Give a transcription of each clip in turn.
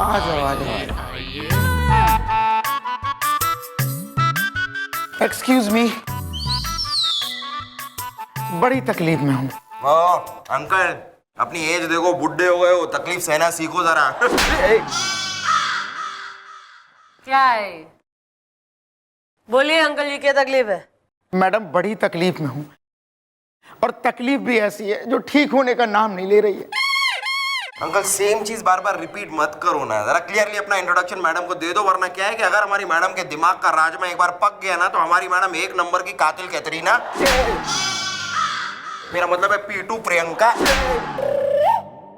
आ जाओ। Excuse me, बड़ी तकलीफ में हूँ। ओ अंकल, अपनी एज देखो, बुढ़े हो गए हो, तकलीफ सहना सीखो जरा। क्या है? बोलिए अंकल जी, क्या तकलीफ है? मैडम बड़ी तकलीफ में हूँ, और तकलीफ भी ऐसी है जो ठीक होने का नाम नहीं ले रही है। अंकल सेम चीज बार बार रिपीट मत करो ना, जरा क्लियरली अपना इंट्रोडक्शन मैडम को दे दो, वरना क्या है कि अगर हमारी मैडम के दिमाग का राजमा एक बार पक गया ना, तो हमारी मैडम एक नंबर की कातिल कैटरीना, मेरा मतलब है पीटू प्रियंका,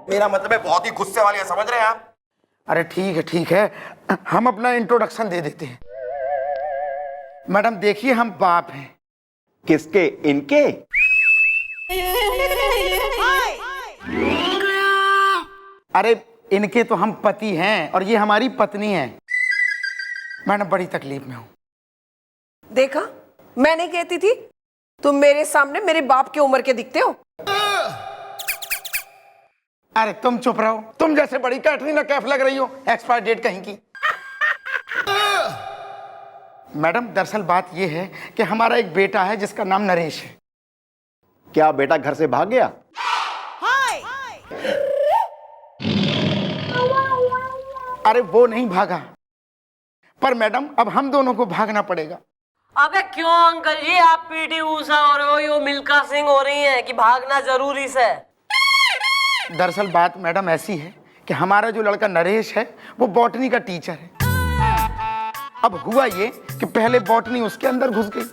मेरा मतलब है बहुत ही गुस्से वाली है, समझ रहे हैं आप? अरे ठीक है, हम अपना इंट्रोडक्शन दे देते हैं। मैडम देखिए, हम बाप हैं। किसके? इनके? अरे इनके तो हम पति हैं और ये हमारी पत्नी है। मैडम बड़ी तकलीफ में हूँ। देखा, मैं नहीं कहती थी? तुम मेरे सामने मेरे बाप की उम्र के दिखते हो। अरे तुम चुप रहो, तुम जैसे बड़ी कैटरीना कैफ लग रही हो, एक्सपायर डेट कहीं की। मैडम दरअसल बात यह है कि हमारा एक बेटा है जिसका नाम नरेश है। क्या बेटा घर से भाग गया? अरे वो नहीं भागा, पर मैडम अब हम दोनों को भागना पड़ेगा। अबे क्यों अंकल जी, आप पीटी ऊषा हो रहे हो, यो मिल्खा सिंह हो रही हैं कि भागना जरूरी से? दरअसल बात मैडम ऐसी है कि हमारा जो लड़का नरेश है वो बॉटनी का टीचर है। अब हुआ ये कि पहले बॉटनी उसके अंदर घुस गई,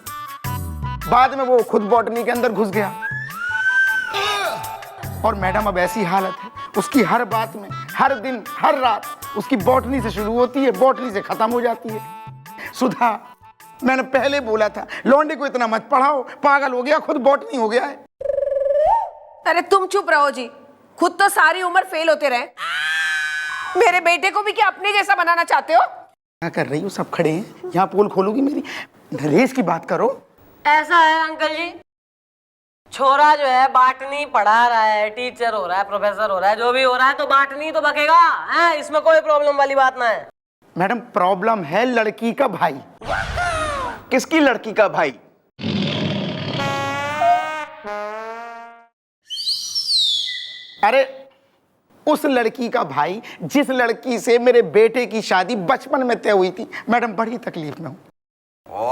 बाद में वो खुद बॉटनी के अंदर घुस गया, और मैडम अब ऐसी हालत है उसकी, हर बात में, हर दिन, हर रात उसकी बॉटनी से शुरू होती है, बॉटनी से खत्म हो जाती है। सुधा, मैंने पहले बोला था लौंडे को इतना मत पढ़ाओ, पागल हो गया, खुद बॉटनी हो गया है। अरे तुम चुप रहो जी, खुद तो सारी उम्र फेल होते रहे, मेरे बेटे को भी क्या अपने जैसा बनाना चाहते हो? क्या कर रही हो? सब खड़े हैं, यहाँ पोल खोलोगी मेरी? नरेश की बात करो। ऐसा है अंकल जी, छोरा जो है बाटनी पढ़ा रहा है, टीचर हो रहा है, प्रोफेसर हो रहा है, जो भी हो रहा है, तो बाटनी तो बकेगा है, इसमें कोई प्रॉब्लम वाली बात ना है। मैडम प्रॉब्लम है लड़की का भाई। किसकी लड़की का भाई? अरे उस लड़की का भाई जिस लड़की से मेरे बेटे की शादी बचपन में तय हुई थी। मैडम बड़ी तकलीफ में हूँ। ओ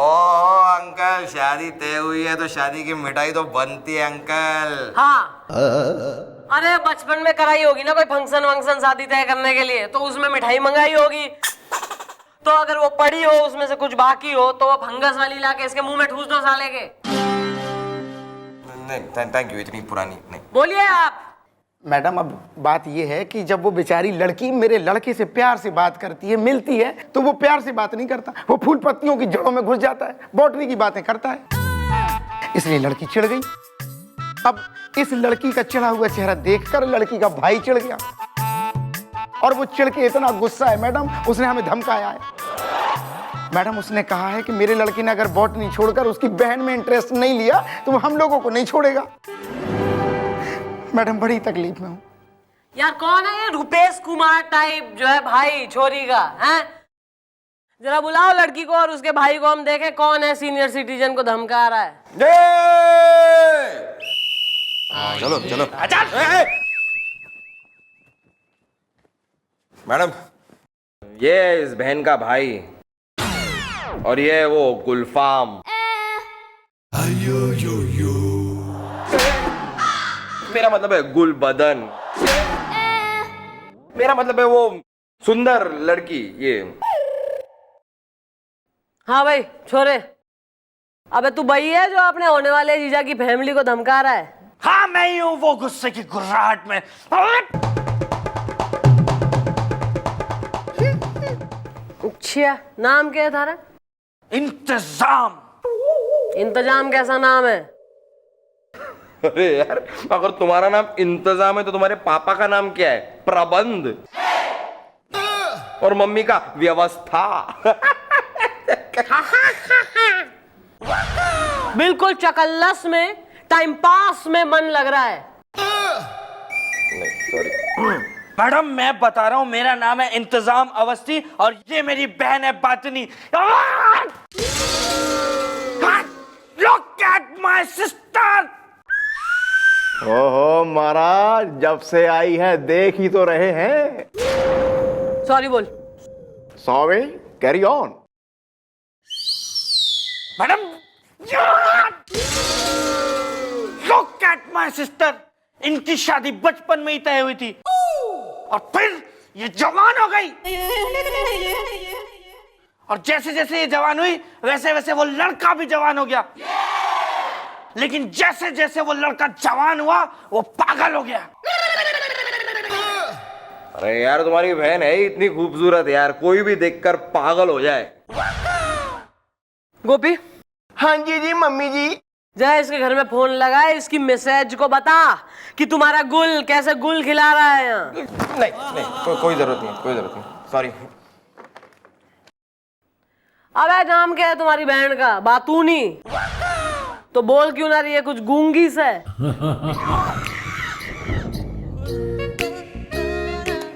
अंकल, शादी तय हुई है तो शादी की मिठाई तो बनती है अंकल। हाँ, अरे बचपन में कराई होगी ना कोई फंक्शन वंक्शन शादी तय करने के लिए, तो उसमें मिठाई मंगाई होगी। तो अगर वो पड़ी हो, उसमें से कुछ बाकी हो, तो वो फंगस वाली लाके इसके मुंह में ठूस दो साले के। नहीं थैंक यू, इतनी पुरानी नहीं। बोलिए आप। मैडम अब बात यह है कि जब वो बेचारी लड़की मेरे लड़के से प्यार से बात करती है, मिलती है, तो वो प्यार से बात नहीं करता, वो फूल पत्तियों की जड़ों में घुस जाता है, बॉटनी की बातें करता है। इसलिए लड़की चिढ़ गई। अब इस लड़की का चिढ़ा हुआ चेहरा देखकर लड़की का भाई चिढ़ गया, और वो चिढ़ के इतना गुस्सा है मैडम, उसने हमें धमकाया है। मैडम उसने कहा है कि मेरे लड़के ने अगर बॉटनी छोड़कर उसकी बहन में इंटरेस्ट नहीं लिया तो वो हम लोगों को नहीं छोड़ेगा। मैडम बड़ी तकलीफ में हूँ। यार कौन है ये रुपेश कुमार टाइप जो है भाई छोरी का, हैं? जरा बुलाओ लड़की को और उसके भाई को, हम देखें कौन है सीनियर सिटीजन को धमका रहा है। चलो चलो। मैडम, ये इस बहन का भाई, और ये वो गुलफाम। मेरा मतलब है गुलबदन, मेरा मतलब है वो सुंदर लड़की ये। हाँ भाई छोरे, अबे तू भाई है जो अपने होने वाले जीजा की फैमिली को धमका रहा है? हाँ मैं ही हूं, वो गुस्से की गुर्राहट में। अच्छा, नाम क्या है थारा? इंतजाम। इंतजाम कैसा नाम है? अरे यार, अगर तुम्हारा नाम इंतजाम है तो तुम्हारे पापा का नाम क्या है? प्रबंध। और मम्मी का व्यवस्था। बिल्कुल चकल्लस में, टाइम पास में मन लग रहा है। नहीं सॉरी, मैडम मैं बता रहा हूँ, मेरा नाम है इंतजाम अवस्थी और ये मेरी बहन है बातनी। Look at my sister! ओहो महाराज, जब से आई है देख ही तो रहे हैं। सॉरी बोल। Sorry, carry on. Madam Look at my sister! इनकी शादी बचपन में ही तय हुई थी और फिर ये जवान हो गई, और जैसे जैसे ये जवान हुई वैसे वैसे वो लड़का भी जवान हो गया। लेकिन जैसे जैसे वो लड़का जवान हुआ वो पागल हो गया। अरे यार तुम्हारी बहन है ही इतनी खूबसूरत यार, कोई भी देखकर पागल हो जाए। गोपी, हाँ जी जी मम्मी जी। जा इसके घर में फोन लगाए, इसकी मैसेज को बता कि तुम्हारा गुल कैसे गुल खिला रहा है यहाँ। नहीं नहीं, कोई जरूरत नहीं, कोई जरूरत नहीं, सॉरी। अबे नाम क्या है तुम्हारी बहन का? बातूनी। तो बोल क्यों ना रही है कुछ गूंगी से?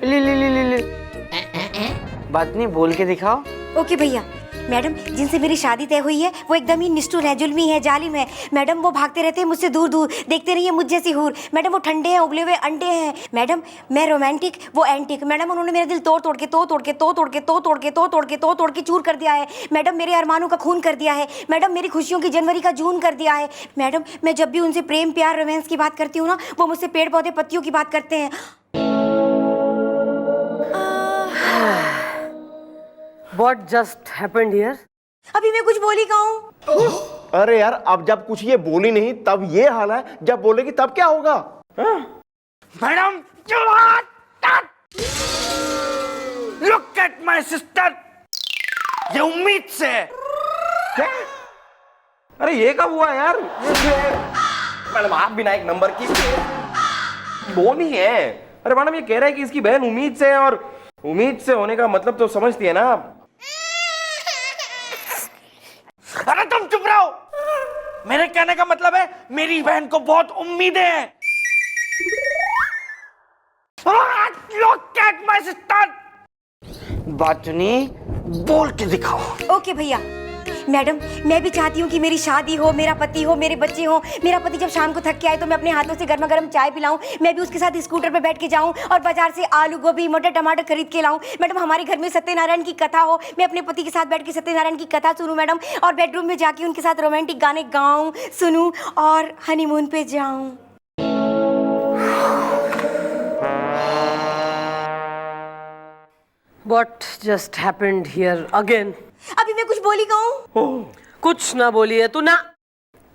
ले। बात नहीं, बोल के दिखाओ। ओके भैया। मैडम, जिनसे मेरी शादी तय हुई है वो एकदम ही निष्ठुर है, जुल्मी है, जालिम है। मैडम वो भागते रहते हैं मुझसे दूर दूर, देखते रहिए मुझ जैसी हूर। मैडम वो ठंडे हैं, उबले हुए अंडे हैं। मैडम मैं रोमांटिक, वो एंटिक। मैडम उन्होंने मेरा दिल तोड़ तोड़ के चूर कर दिया है। मैडम मेरे अरमानों का खून कर दिया है। मैडम मेरी खुशियों की जनवरी का जून कर दिया है। मैडम मैं जब भी उनसे प्रेम प्यार रोमांस की बात करती हूँ ना, वो मुझसे पेड़ पौधे पत्तियों की बात करते हैं। What just happened here? अभी मैं कुछ बोली कहूँ? अरे यार, अब जब कुछ ये बोली नहीं तब ये हाल है, जब बोलेगी तब क्या होगा? Madam look at my sister, ये उम्मीद से है। क्या? अरे ये कब हुआ यार? मैडम आप बिना एक नंबर की बोली है। अरे मैडम ये कह रहा है कि इसकी बहन उम्मीद से है, और उम्मीद से होने का मतलब तो समझती है ना आप। अरे तुम चुप रहो। मेरे कहने का मतलब है मेरी बहन को बहुत उम्मीदें हैं। Look at my sister! बातनी बोल के दिखाओ। ओके भैया। मैडम मैं भी चाहती हूँ कि मेरी शादी हो, मेरा पति हो, मेरे बच्चे हो। मेरा पति जब शाम को थक के आए तो मैं अपने हाथों से गर्मा गर्म चाय पिलाऊं। मैं भी उसके साथ स्कूटर पे बैठ के जाऊं और बाजार से आलू गोभी मटर टमाटर खरीद के लाऊं। मैडम हमारे घर में सत्यनारायण की कथा हो, मैं अपने पति के साथ बैठ के सत्यनारायण की कथा सुनूं मैडम, और बेडरूम में जाके उनके साथ रोमांटिक गाने गाऊं, सुनूं और हनीमून पे जाऊं। What just happened here again? अभी मैं कुछ बोली कहूँ? कुछ ना बोली है तू ना।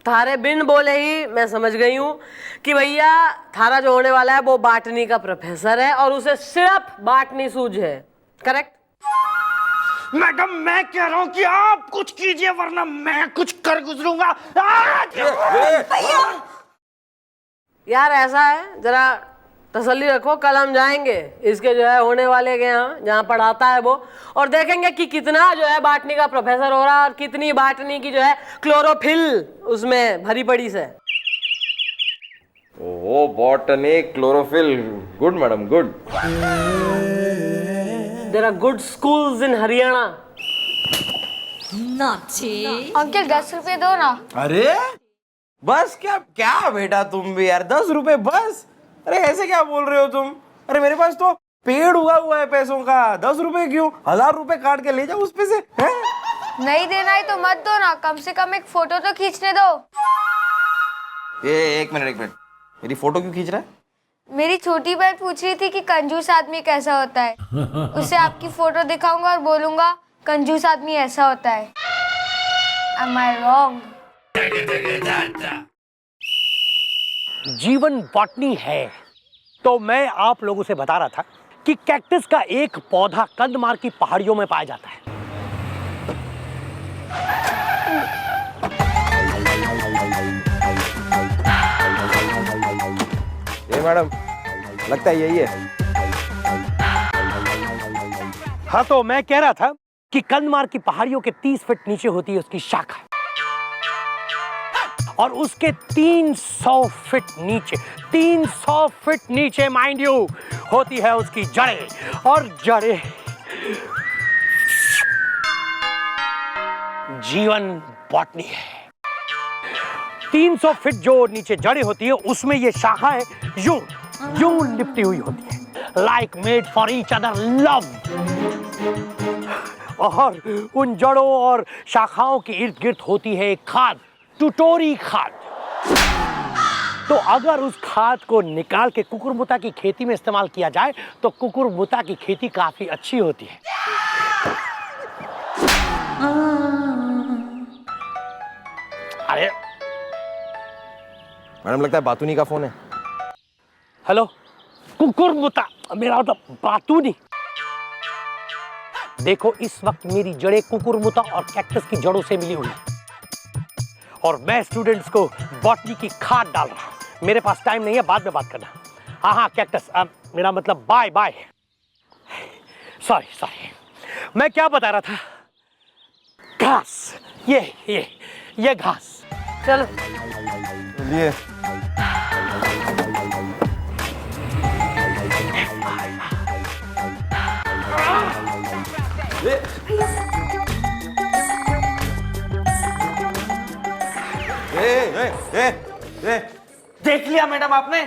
थारे बिन बोले ही मैं समझ गई हूँ कि भैया थारा जो होने वाला है वो बाटनी का प्रोफेसर है और उसे सिर्फ बाटनी सूझ है। करेक्ट? मैडम मैं कह रहा हूँ कि आप कुछ कीजिए वरना मैं कुछ कर गुजरूंगा। यार ऐसा है, जरा तसल्ली रखो, कल हम जाएंगे इसके जो है होने वाले के यहाँ जहाँ पढ़ाता है वो, और देखेंगे कि कितना जो है बाटनी का प्रोफेसर हो रहा है और कितनी बाटनी की जो है क्लोरोफिल उसमें भरी पड़ी से। Oh botany chlorophyll, good madam good. There are good schools in Haryana. Uncle 10 रुपए दो ना। अरे बस क्या क्या बेटा तुम भी यार, 10 रुपए बस? अरे ऐसे क्या बोल रहे हो तुम? अरे मेरे पास तो पेड़ उगा हुआ है पैसों का, 10 रुपए क्यों, 1000 रुपए काट के ले जाओ उस पे से। नहीं देना है तो मत दो ना, कम से कम एक फोटो तो खींचने दो। एक मिनट, मेरी फोटो क्यों खींच रहा है? मेरी छोटी बहन पूछ रही थी कि कंजूस आदमी कैसा होता है, उसे आपकी फोटो दिखाऊंगा और बोलूंगा कंजूस आदमी ऐसा होता है। Am I wrong? जीवन बॉटनी है तो मैं आप लोगों से बता रहा था कि कैक्टस का एक पौधा कंदमार की पहाड़ियों में पाया जाता है। ये मैडम लगता है यही है। हाँ तो मैं कह रहा था कि कंदमार की पहाड़ियों के 30 फीट नीचे होती है उसकी शाखा, और उसके 300 फीट नीचे माइंड यू होती है उसकी जड़ें, और जड़ें जीवन बॉटनी है। 300 फीट जो नीचे जड़ें होती है उसमें ये शाखाएं यूं लिपटी हुई होती है, like made for each other love. और उन जड़ों और शाखाओं के इर्द गिर्द होती है एक खाद, टुटोरी खाद। तो अगर उस खाद को निकाल के कुकुरमुता की खेती में इस्तेमाल किया जाए तो कुकुरमुता की खेती काफी अच्छी होती है। अरे मैडम, लगता है बातूनी का फोन है। हेलो, कुकुरमुता, मेरा मतलब बातूनी। देखो, इस वक्त मेरी जड़ें कुकुरमुता और कैक्टस की जड़ों से मिली हुई हैं और मैं स्टूडेंट्स को बॉटनी की खाद डाल रहा हूं। मेरे पास टाइम नहीं है, बाद में बात करना। हाँ कैक्टस, मेरा मतलब बाय। सॉरी, मैं क्या बता रहा था? घास, ये घास। चलो लिए देख लिया मैडम आपने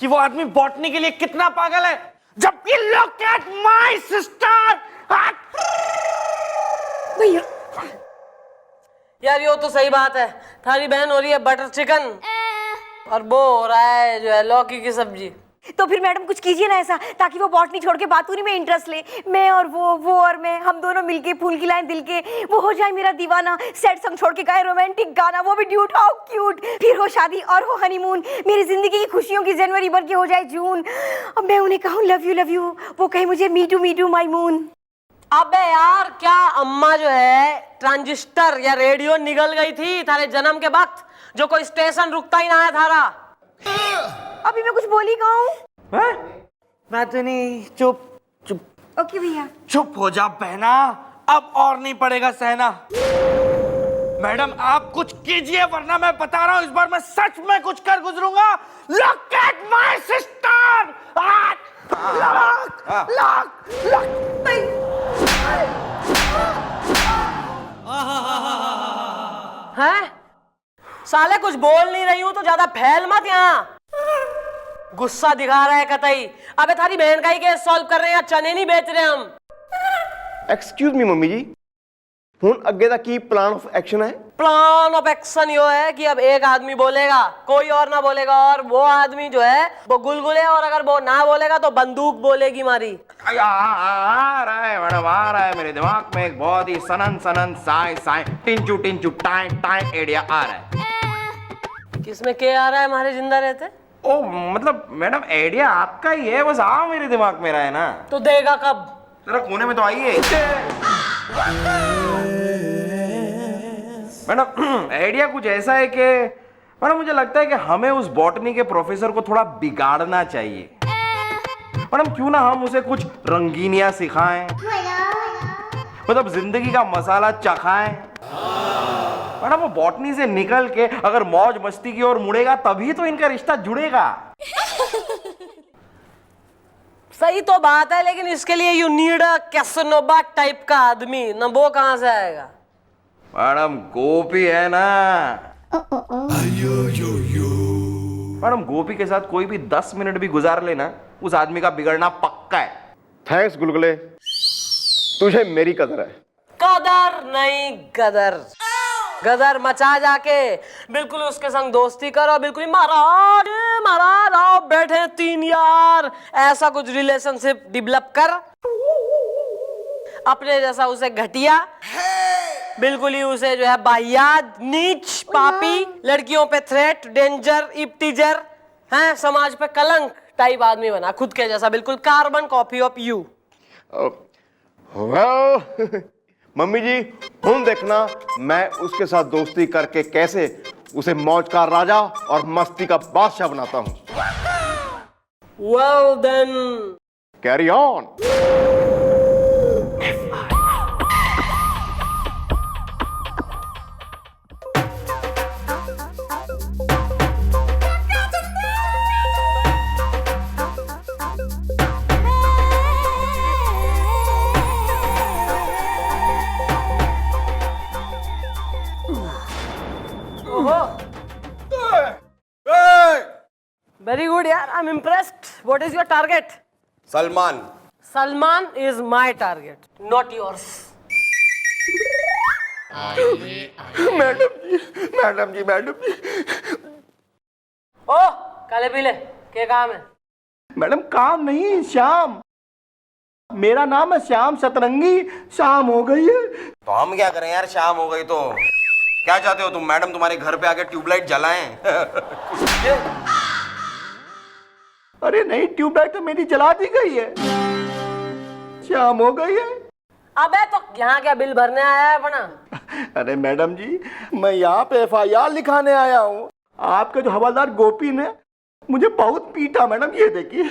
कि वो आदमी बॉटनी के लिए कितना पागल है। जबकि लुक एट माय सिस्टर। भैया यार, ये तो सही बात है, थारी बहन हो रही है बटर चिकन और वो हो रहा है जो है लौकी की सब्जी। तो फिर मैडम कुछ कीजिए ना ऐसा, ताकि वो बॉटनी छोड़ के बातूनी में इंटरेस्ट ले। मैं और वो और मैं, हम दोनों मिलके फूल की लाइन दिल के, वो हो जाए मेरा दीवाना। सैड सॉन्ग छोड़ के गाए रोमांटिक गाना, वो भी ड्यूट, हाउ क्यूट। फिर हो शादी और हो हनीमून, मेरी जिंदगी की खुशियों की जनवरी बन के हो जाए जून। अब मैं उन्हें कहूँ लव यू, वो कहे मुझे मी टू माई मून। अबे यार, क्या अम्मा जो है ट्रांजिस्टर या रेडियो निगल गई थी थारे जन्म के वक्त, जो कोई स्टेशन रुकता ही ना है थारा। अभी मैं कुछ बोली कहूँ? मैं तो नहीं, चुप। ओके भैया। चुप हो जा बहना, अब और नहीं पड़ेगा सहना। मैडम आप कुछ कीजिए, वरना मैं बता रहा हूँ इस बार मैं सच में कुछ कर गुजरूंगा। Look at my sister. हैं? साले कुछ बोल नहीं रही हूँ तो ज्यादा फैल मत यहाँ। गुस्सा दिखा रहा है कतई। अबे थारी बहन का ही केस सॉल्व कर रहे हैं, चने नहीं बेच रहे हम। एक्सक्यूज मी मम्मी जी, हुन अगे दा की प्लान ऑफ एक्शन है? प्लान ऑफ एक्शन यो है कि अब एक आदमी बोलेगा, कोई और ना बोलेगा, और वो आदमी जो है वो गुलगुले, और अगर वो ना बोलेगा तो बंदूक बोलेगी मारी। आ रहा है मैडम, आ रहा है मेरे दिमाग में एक बहुत ही सनन साई टिंचू टाई आइडिया आ रहा है। किसमें के आ रहा है हमारे जिंदा रहते? ओ मतलब मैडम, आइडिया आपका ही है, बस आ मेरे दिमाग में रहा है ना। तो देगा कब? जरा कोने में तो आइए मैडम। आइडिया कुछ ऐसा है कि मैडम मुझे लगता है कि हमें उस बॉटनी के प्रोफेसर को थोड़ा बिगाड़ना चाहिए। मैडम क्यों ना हम उसे कुछ रंगीनियां सिखाएं, मतलब जिंदगी का मसाला चखाएं। मैडम वो बॉटनी से निकल के अगर मौज मस्ती की ओर मुड़ेगा तभी तो इनका रिश्ता जुड़ेगा। सही तो बात है, लेकिन इसके लिए यू नीड अ कैसनोबा टाइप का आदमी, ना वो कहां से आएगा? मैडम गोपी है ना। मैडम गोपी के साथ कोई भी 10 मिनट भी गुजार लेना, उस आदमी का बिगड़ना पक्का है। थैंक्स गुलगुले, तुझे मेरी कदर है। कदर नहीं गदर। गदर मचा जाके बिल्कुल उसके संग दोस्ती करो, बिल्कुल ही महाराज आओ बैठे तीन यार, ऐसा कुछ रिलेशनशिप डेवलप कर। अपने जैसा उसे घटिया, बिल्कुल ही उसे जो है बाहियात, नीच, पापी, लड़कियों पे थ्रेट, डेंजर, इप्टीजर, हैं, समाज पे कलंक टाइप आदमी बना, खुद के जैसा, बिल्कुल carbon copy of you. Mummy ji, हुन देखना मैं उसके साथ दोस्ती करके कैसे उसे मौज का राजा और मस्ती का बादशाह बनाता हूं। Well then, carry on. I am impressed. What is your target? Salman. Salman is my target, not yours. Madam ji. Oh, काले पीले, क्या काम है? मैडम काम नहीं, श्याम. मेरा नाम है श्याम सतरंगी. शाम हो गई है. तो हम क्या करें यार, शाम हो गई तो क्या चाहते हो तुम? मैडम तुम्हारे घर पे आके ट्यूबलाइट जलाएं? अरे नहीं, ट्यूबलाइट तो मेरी जला दी गई है. शाम हो गई है. अबे तो यहाँ क्या बिल भरने आया है अपना? अरे मैडम जी, मैं यहाँ पे FIR लिखाने आया हूँ. आपके जो हवलदार गोपी ने मुझे बहुत पीटा मैडम. ये देखिए,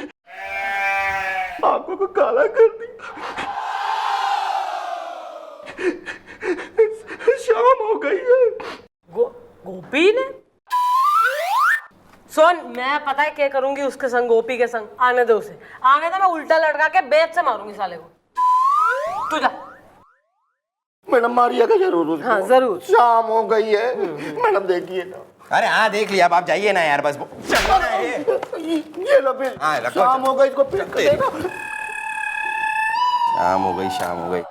आंखों को काला कर दिया. शाम हो गई है. गोपी ने? सुन, मैं पता है क्या करूंगी उसके संग, गोपी के संग. आने दो उसे, आने दो. मैं उल्टा लटका के बेत से मारूंगी साले को. तू जा. मैडम मारिएगा जरूर उसको. हाँ जरूर. शाम हो गई है मैडम, देखिए ना. अरे हाँ देख लिया, अब आप जाइए ना यार, बस चलो ना. ये लो बिल. हाँ, रखो. शाम हो गई, इसको पिट देगा. शाम हो गई.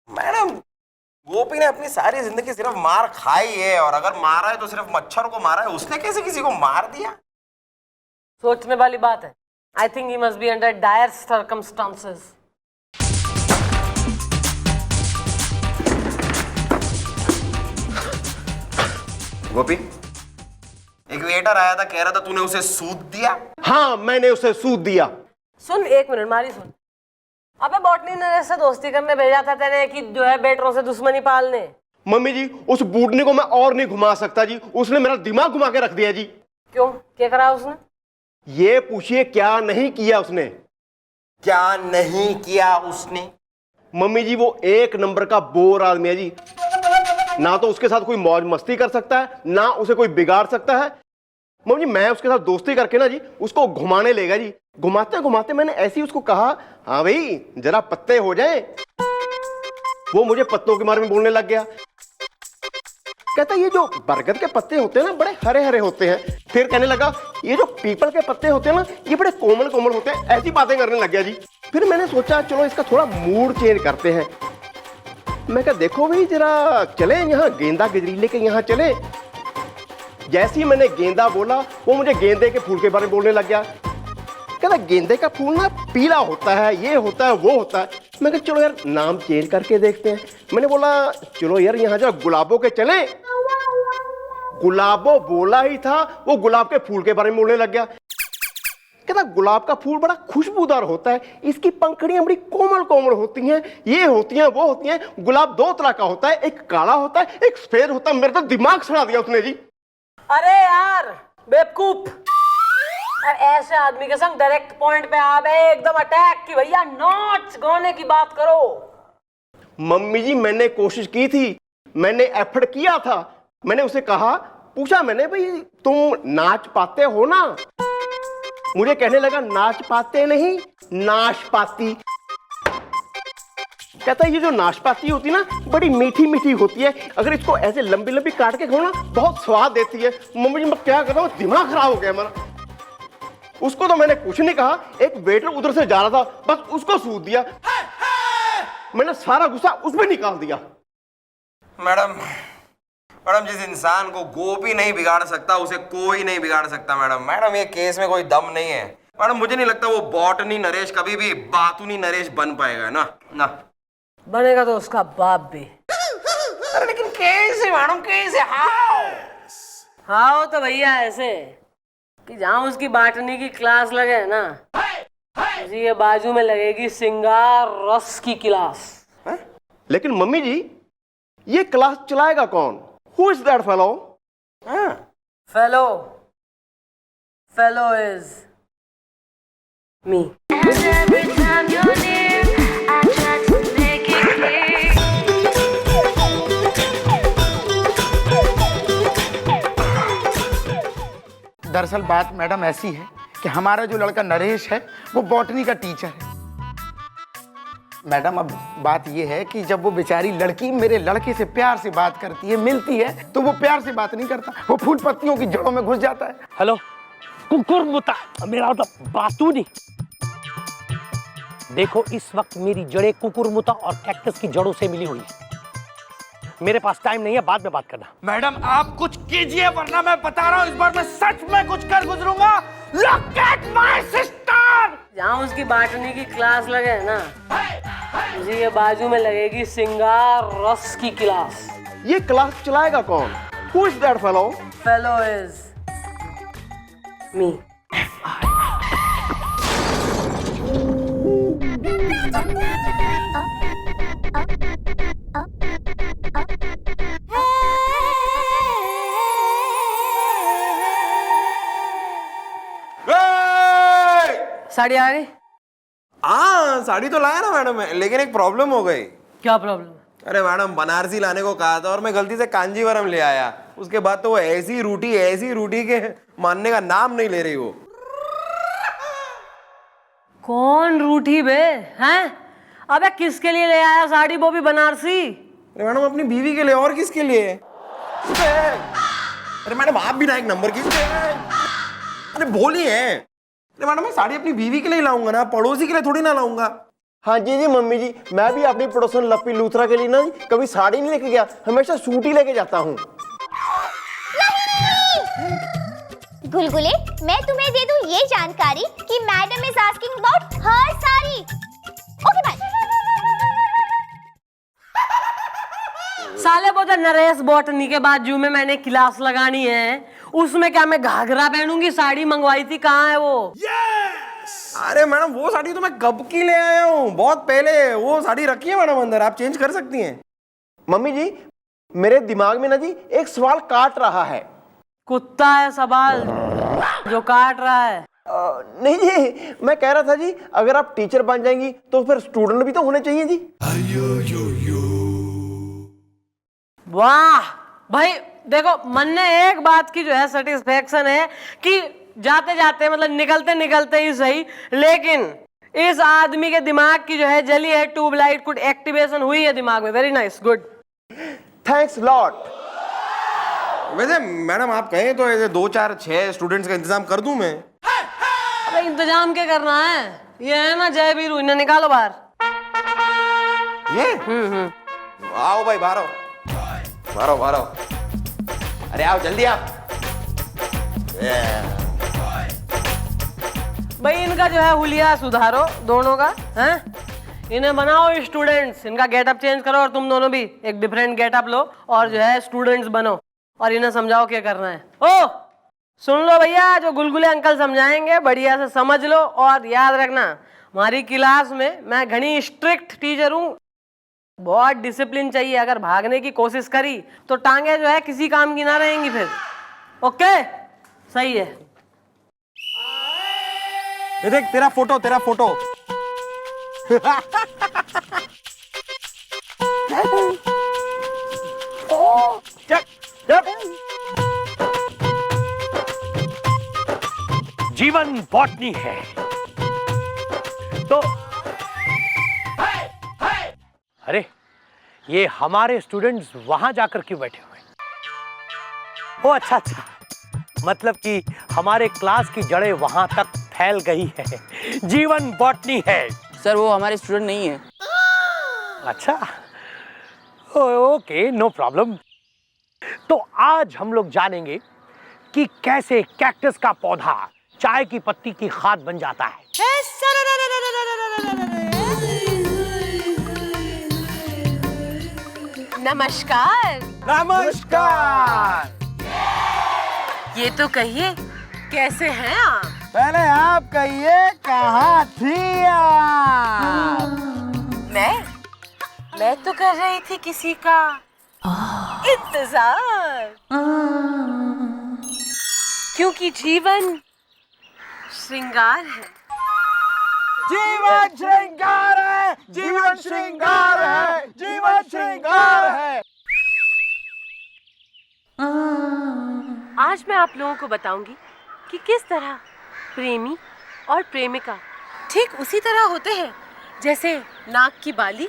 मैडम, गोपी ने अपनी सारी जिंदगी सिर्फ मार खाई है, और अगर मारा है तो सिर्फ मच्छर को मारा है. उसने कैसे किसी को मार दिया? सोचने वाली बात है. I think he must be under dire circumstances. Gopi, एक वेटर आया था, कह रहा था तूने उसे सूद दिया. हाँ, मैंने उसे सूद दिया. सुन, एक मिनट मारी सुन. अबे बॉटनी ने से दोस्ती करने भेजा था तेरे कि जो है बेटरों से दुश्मनी पालने. मम्मी जी, उस बूढ़ने को मैं और नहीं घुमा सकता जी. उसने मेरा दिमाग घुमा के रख दिया जी. क्यों, क्या करा उसने? ये पूछिए, क्या नहीं किया उसने. क्या नहीं किया उसने? मम्मी जी, वो एक नंबर का बोर आदमी है जी. ना तो उसके साथ कोई मौज मस्ती कर सकता है, ना उसे कोई बिगाड़ सकता है. मम्मी जी, मैं उसके साथ दोस्ती करके ना जी उसको घुमाने लेगा जी. घुमाते घुमाते मैंने ऐसे ही उसको कहा, हाँ भाई जरा पत्ते हो जाएं. वो मुझे पत्तों के बारे में बोलने लग गया. कहता ये जो बरगद के पत्ते होते हैं ना, बड़े हरे हरे होते हैं. फिर कहने लगा ये जो पीपल के पत्ते होते हैं ना, ये बड़े कोमल कोमल होते हैं. ऐसी बातें करने लग गया जी. फिर मैंने सोचा चलो इसका थोड़ा मूड चेंज करते हैं. मैं कहा देखो भाई जरा चले यहाँ गेंदा गजरीले के यहाँ चले. जैसे ही मैंने गेंदा बोला, वो मुझे गेंदे के फूल के बारे में बोलने लग गया. कहता गेंदे का फूल ना पीला होता है, ये होता है, वो होता है. मैं कहा चलो यार नाम चेंज करके देखते हैं. मैंने बोला चलो यार यहाँ जरा गुलाबों के चले. गुलाबो बोला ही था, वो गुलाब के फूल के बारे में बोलने लग गया. कहता गुलाब का फूल बड़ा खुशबूदार होता है, इसकी पंखड़ियां बड़ी कोमल कोमल होती हैं, ये होती हैं, वो होती हैं. गुलाब दो तरह का होता है, एक काला होता है, एक सफेद होता है. मेरा तो दिमाग सड़ा दिया उसने जी. अरे यार बेवकूफ, ऐसे आदमी के संग डायरेक्ट पॉइंट पे आ गए, एकदम अटैक की. भैया नाच गाने की बात करो. मम्मी जी, मैंने कोशिश की थी, मैंने एफर्ट किया था. मैंने उसे कहा, पूछा मैंने भाई तुम नाच पाते हो ना. मुझे कहने लगा नाच पाते नहीं, नाशपाती. कहता है ये जो नाशपाती होती है ना, बड़ी मीठी मीठी होती है. अगर इसको ऐसे लंबी लंबी काट के खाओ ना, बहुत स्वाद देती है. मम्मी जी मैं क्या कर रहा हूँ, दिमाग खराब हो गया हमारा. उसको तो मैंने कुछ नहीं कहा. एक वेटर उधर से जा रहा था, बस उसको सूद दिया. मैंने सारा गुस्सा उस पर निकाल दिया. मैडम, जिस इंसान को गोपी नहीं बिगाड़ सकता, उसे कोई नहीं बिगाड़ सकता. मैडम ये केस में कोई दम नहीं है. मैडम मुझे नहीं लगता वो बॉटनी नरेश कभी भी बातूनी नरेश बन पाएगा. ना बनेगा तो उसका बाप भी. अरे लेकिन कैसे मैडम, कैसे? हाँ तो भैया ऐसे कि जहाँ उसकी बाटनी की क्लास लगे ना, उसी के बाजू में लगेगी सिंगार रस की क्लास. लेकिन मम्मी जी, ये क्लास चलाएगा कौन? Who is that fellow? Fellow is me. दरअसल बात मैडम ऐसी है कि हमारा जो लड़का नरेश है वो बॉटनी का टीचर है. मैडम अब बात ये है कि जब वो बेचारी लड़की मेरे लड़के से प्यार से बात करती है, मिलती है, तो वो प्यार से बात नहीं करता, वो फूल पत्तियों की जड़ों में घुस जाता है. हेलो, कुकुरमुता, मेरा मतलब बातूनी। देखो इस वक्त मेरी जड़ें कुकुरमुता और कैक्टस की जड़ों से मिली हुई है। मेरे पास टाइम नहीं है, बाद में बात करना। मैडम आप कुछ कीजिए वरना मैं बता रहा हूँ इस बार मैं सच में कुछ कर गुजरूंगा। Look at my sister! जहाँ उसकी बाटनी की क्लास लगे ना, उसी के बाजू में लगेगी सिंगार रस की क्लास। ये क्लास चलाएगा कौन? Who is that fellow? Fellow is me. Sari आ गई? हाँ साड़ी तो लाया ना मैडम, लेकिन एक प्रॉब्लम हो गई। क्या प्रॉब्लम? अरे मैडम बनारसी लाने को कहा था और मैं गलती से कांजीवरम ले आया। उसके बाद तो वो ऐसी रूठी के मानने का नाम नहीं ले रही वो। कौन रूठी बे? हैं? अबे किसके लिए ले आया साड़ी, वो भी बनारसी? अरे मैडम अपनी बीवी के लिए, और किसके लिए? अरे मैडम आप भी ना एक नंबर की। अरे बोलिए। अरे मैडम मैं साड़ी अपनी बीवी के लिए लाऊंगा ना, पड़ोसी के लिए थोड़ी ना लाऊंगा। हाँ जी मम्मी जी, मैं भी अपनी पड़ोसन लप्पी लूथरा के लिए ना कभी साड़ी नहीं लेके गया, हमेशा सूट ही लेके जाता हूँ। गुलगुले, मैं तुम्हें दे दूं ये जानकारी कि madam is asking about her sari. Okay bye. साले वो जो नरेश बॉटनी के बाजू में मैंने क्लास लगानी है, उसमें क्या मैं घाघरा पहनूंगी? साड़ी मंगवाई थी, कहाँ है वो? अरे मैडम वो साड़ी तो मैं कब की ले आया हूँ, बहुत पहले। वो साड़ी रखी है मैडम अंदर, आप चेंज कर सकती हैं। मम्मी जी मेरे दिमाग में ना जी एक सवाल काट रहा है। कुत्ता है सवाल जो काट रहा है? नहीं जी, मैं कह रहा था जी अगर आप टीचर बन जाएंगी तो फिर स्टूडेंट भी तो होने चाहिए जी। वाह भाई, देखो मन ने एक बात की जो है सेटिस्फेक्शन है कि जाते जाते मतलब निकलते निकलते ही सही, लेकिन इस आदमी के दिमाग की जो है जली है ट्यूबलाइट, कुछ एक्टिवेशन हुई है दिमाग में। Very nice, good, thanks lot. वैसे मैडम आप कहें तो ऐसे 2 4 6 स्टूडेंट्स का इंतजाम कर दूं मैं। अरे इंतजाम क्या करना है? ये है ना जय वीरू, इन्हें निकालो बाहर। ये आओ भाई, बाहर आओ, बाहर आओ, बाहर आओ। अरे आओ जल्दी आओ। भाई इनका जो है हुलिया सुधारो दोनों का, हैं? इन्हें बनाओ स्टूडेंट्स, इनका गेटअप चेंज करो और तुम दोनों भी एक डिफरेंट गेटअप लो और जो है स्टूडेंट्स बनो और इन्हें समझाओ क्या करना है। ओ सुन लो भैया, जो गुलगुले अंकल समझाएंगे बढ़िया से समझ लो और याद रखना, हमारी क्लास में मैं घनी स्ट्रिक्ट टीचर हूँ, बहुत डिसिप्लिन चाहिए। अगर भागने की कोशिश करी तो टांगे जो है किसी काम की ना रहेंगी फिर। ओके सही है। ये देख तेरा फोटो, तेरा फोटो। जीवन बॉटनी है तो अरे ये हमारे स्टूडेंट्स वहां जाकर क्यों बैठे हुए? ओ अच्छा, मतलब कि हमारे क्लास की जड़ें वहां तक फैल गई है। जीवन बॉटनी है। सर वो हमारे स्टूडेंट नहीं है। अच्छा ओके, नो प्रॉब्लम। तो आज हम लोग जानेंगे कि कैसे कैक्टस का पौधा चाय की पत्ती की खाद बन जाता है। नमस्कार। नमस्कार। ये तो कहिए कैसे हैं आप? पहले आप कहिए कहाँ थी आप? मैं तो कर रही थी किसी का इंतजार, क्योंकि जीवन श्रृंगार है। जीवन श्रृंगार है, जीवन श्रृंगार है, जीवन श्रृंगार है। आज मैं आप लोगों को बताऊंगी कि किस तरह प्रेमी और प्रेमिका ठीक उसी तरह होते हैं जैसे नाक की बाली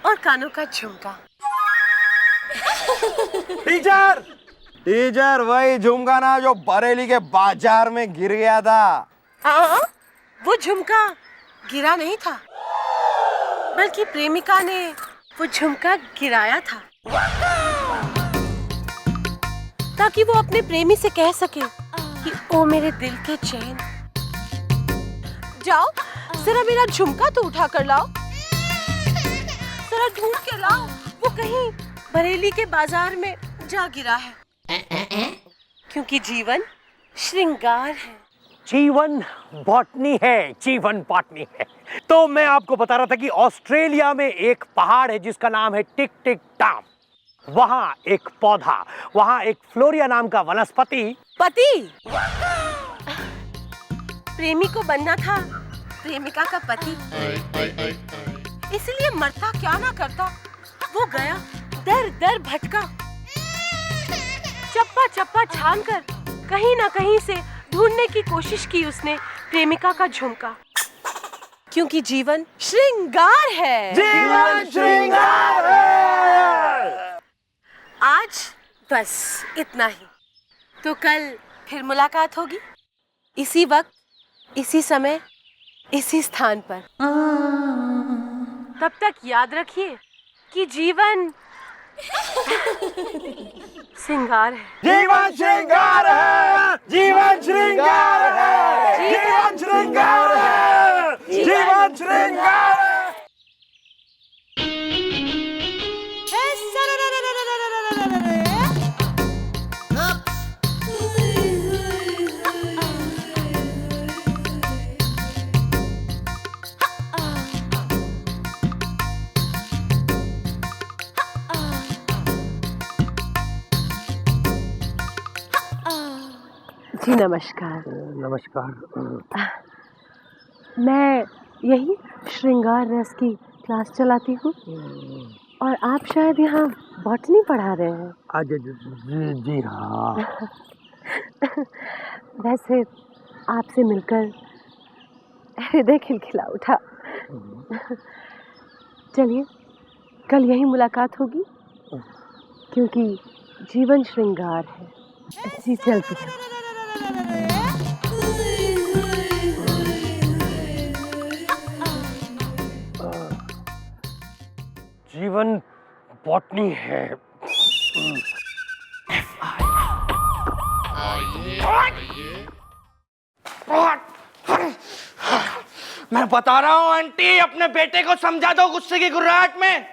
और कानों का झुमका। टीचर टीचर वही झुमका ना जो बरेली के बाजार में गिर गया था। हाँ, वो झुमका गिरा नहीं था, बल्कि प्रेमिका ने वो झुमका गिराया था ताकि वो अपने प्रेमी से कह सके कि ओ मेरे दिल के चैन, जाओ जरा मेरा झुमका तो उठा कर लाओ, जरा ढूंढ के लाओ, वो कहीं बरेली के बाजार में जा गिरा है। क्योंकि जीवन श्रृंगार है। जीवन बॉटनी है, जीवन बॉटनी है। तो मैं आपको बता रहा था कि ऑस्ट्रेलिया में एक पहाड़ है जिसका नाम है टिक टिक टाम। वहां एक पौधा, वहां एक फ्लोरिया नाम का वनस्पति। पति प्रेमी को बनना था प्रेमिका का पति, इसलिए मरता क्या ना करता, वो गया दर दर भटका, चप्पा चप्पा छान कर कहीं ना कहीं से ढूंढने की कोशिश की उसने प्रेमिका का झुमका। क्योंकि जीवन श्रृंगार है। जीवन श्रृंगार है। आज बस इतना ही, तो कल फिर मुलाकात होगी, इसी वक्त, इसी समय, इसी स्थान पर। तब तक याद रखिए कि जीवन श्रृंगार है। जीवन श्रृंगार है, जीवन श्रृंगार है, जीवन श्रृंगार है, जीवन श्रृंगार है। जी नमस्कार। नमस्कार। मैं यही श्रृंगार रस की क्लास चलाती हूँ और आप शायद यहाँ बॉटनी पढ़ा रहे हैं। आज जी हाँ। वैसे आपसे मिलकर हृदय खिलखिला उठा। चलिए कल यही मुलाकात होगी, क्योंकि जीवन श्रृंगार है। जी चलती है। जीवन बॉटनी है। मैं बता रहा हूँ आंटी, अपने बेटे को समझा दो गुस्से की गुर्राहट में।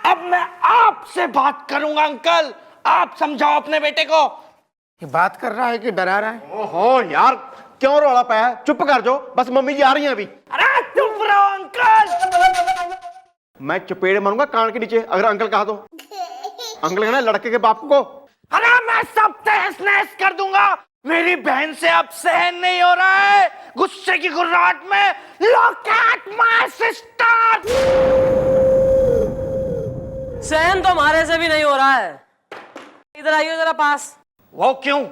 अब मैं आपसे बात करूंगा अंकल, आप समझाओ अपने बेटे को। ये बात कर रहा है कि डरा रहा है? ओहो यार, क्यों रौला पाया है? चुप कर जो, बस मम्मी जी आ रही हैं अभी। अरे चुप रहो अंकल। मैं चपेड़ मारूंगा कान के नीचे अगर अंकल कहा तो। अंकल कहना लड़के के बाप को। अरे मैं सब तहस नहस कर दूंगा। मेरी बहन से अब सहन नहीं हो रहा है, गुस्से की गुर्राहट में। Look at my sister! सहन तो हमारे से भी नहीं हो रहा है। इधर आइए जरा पास। वो क्यों?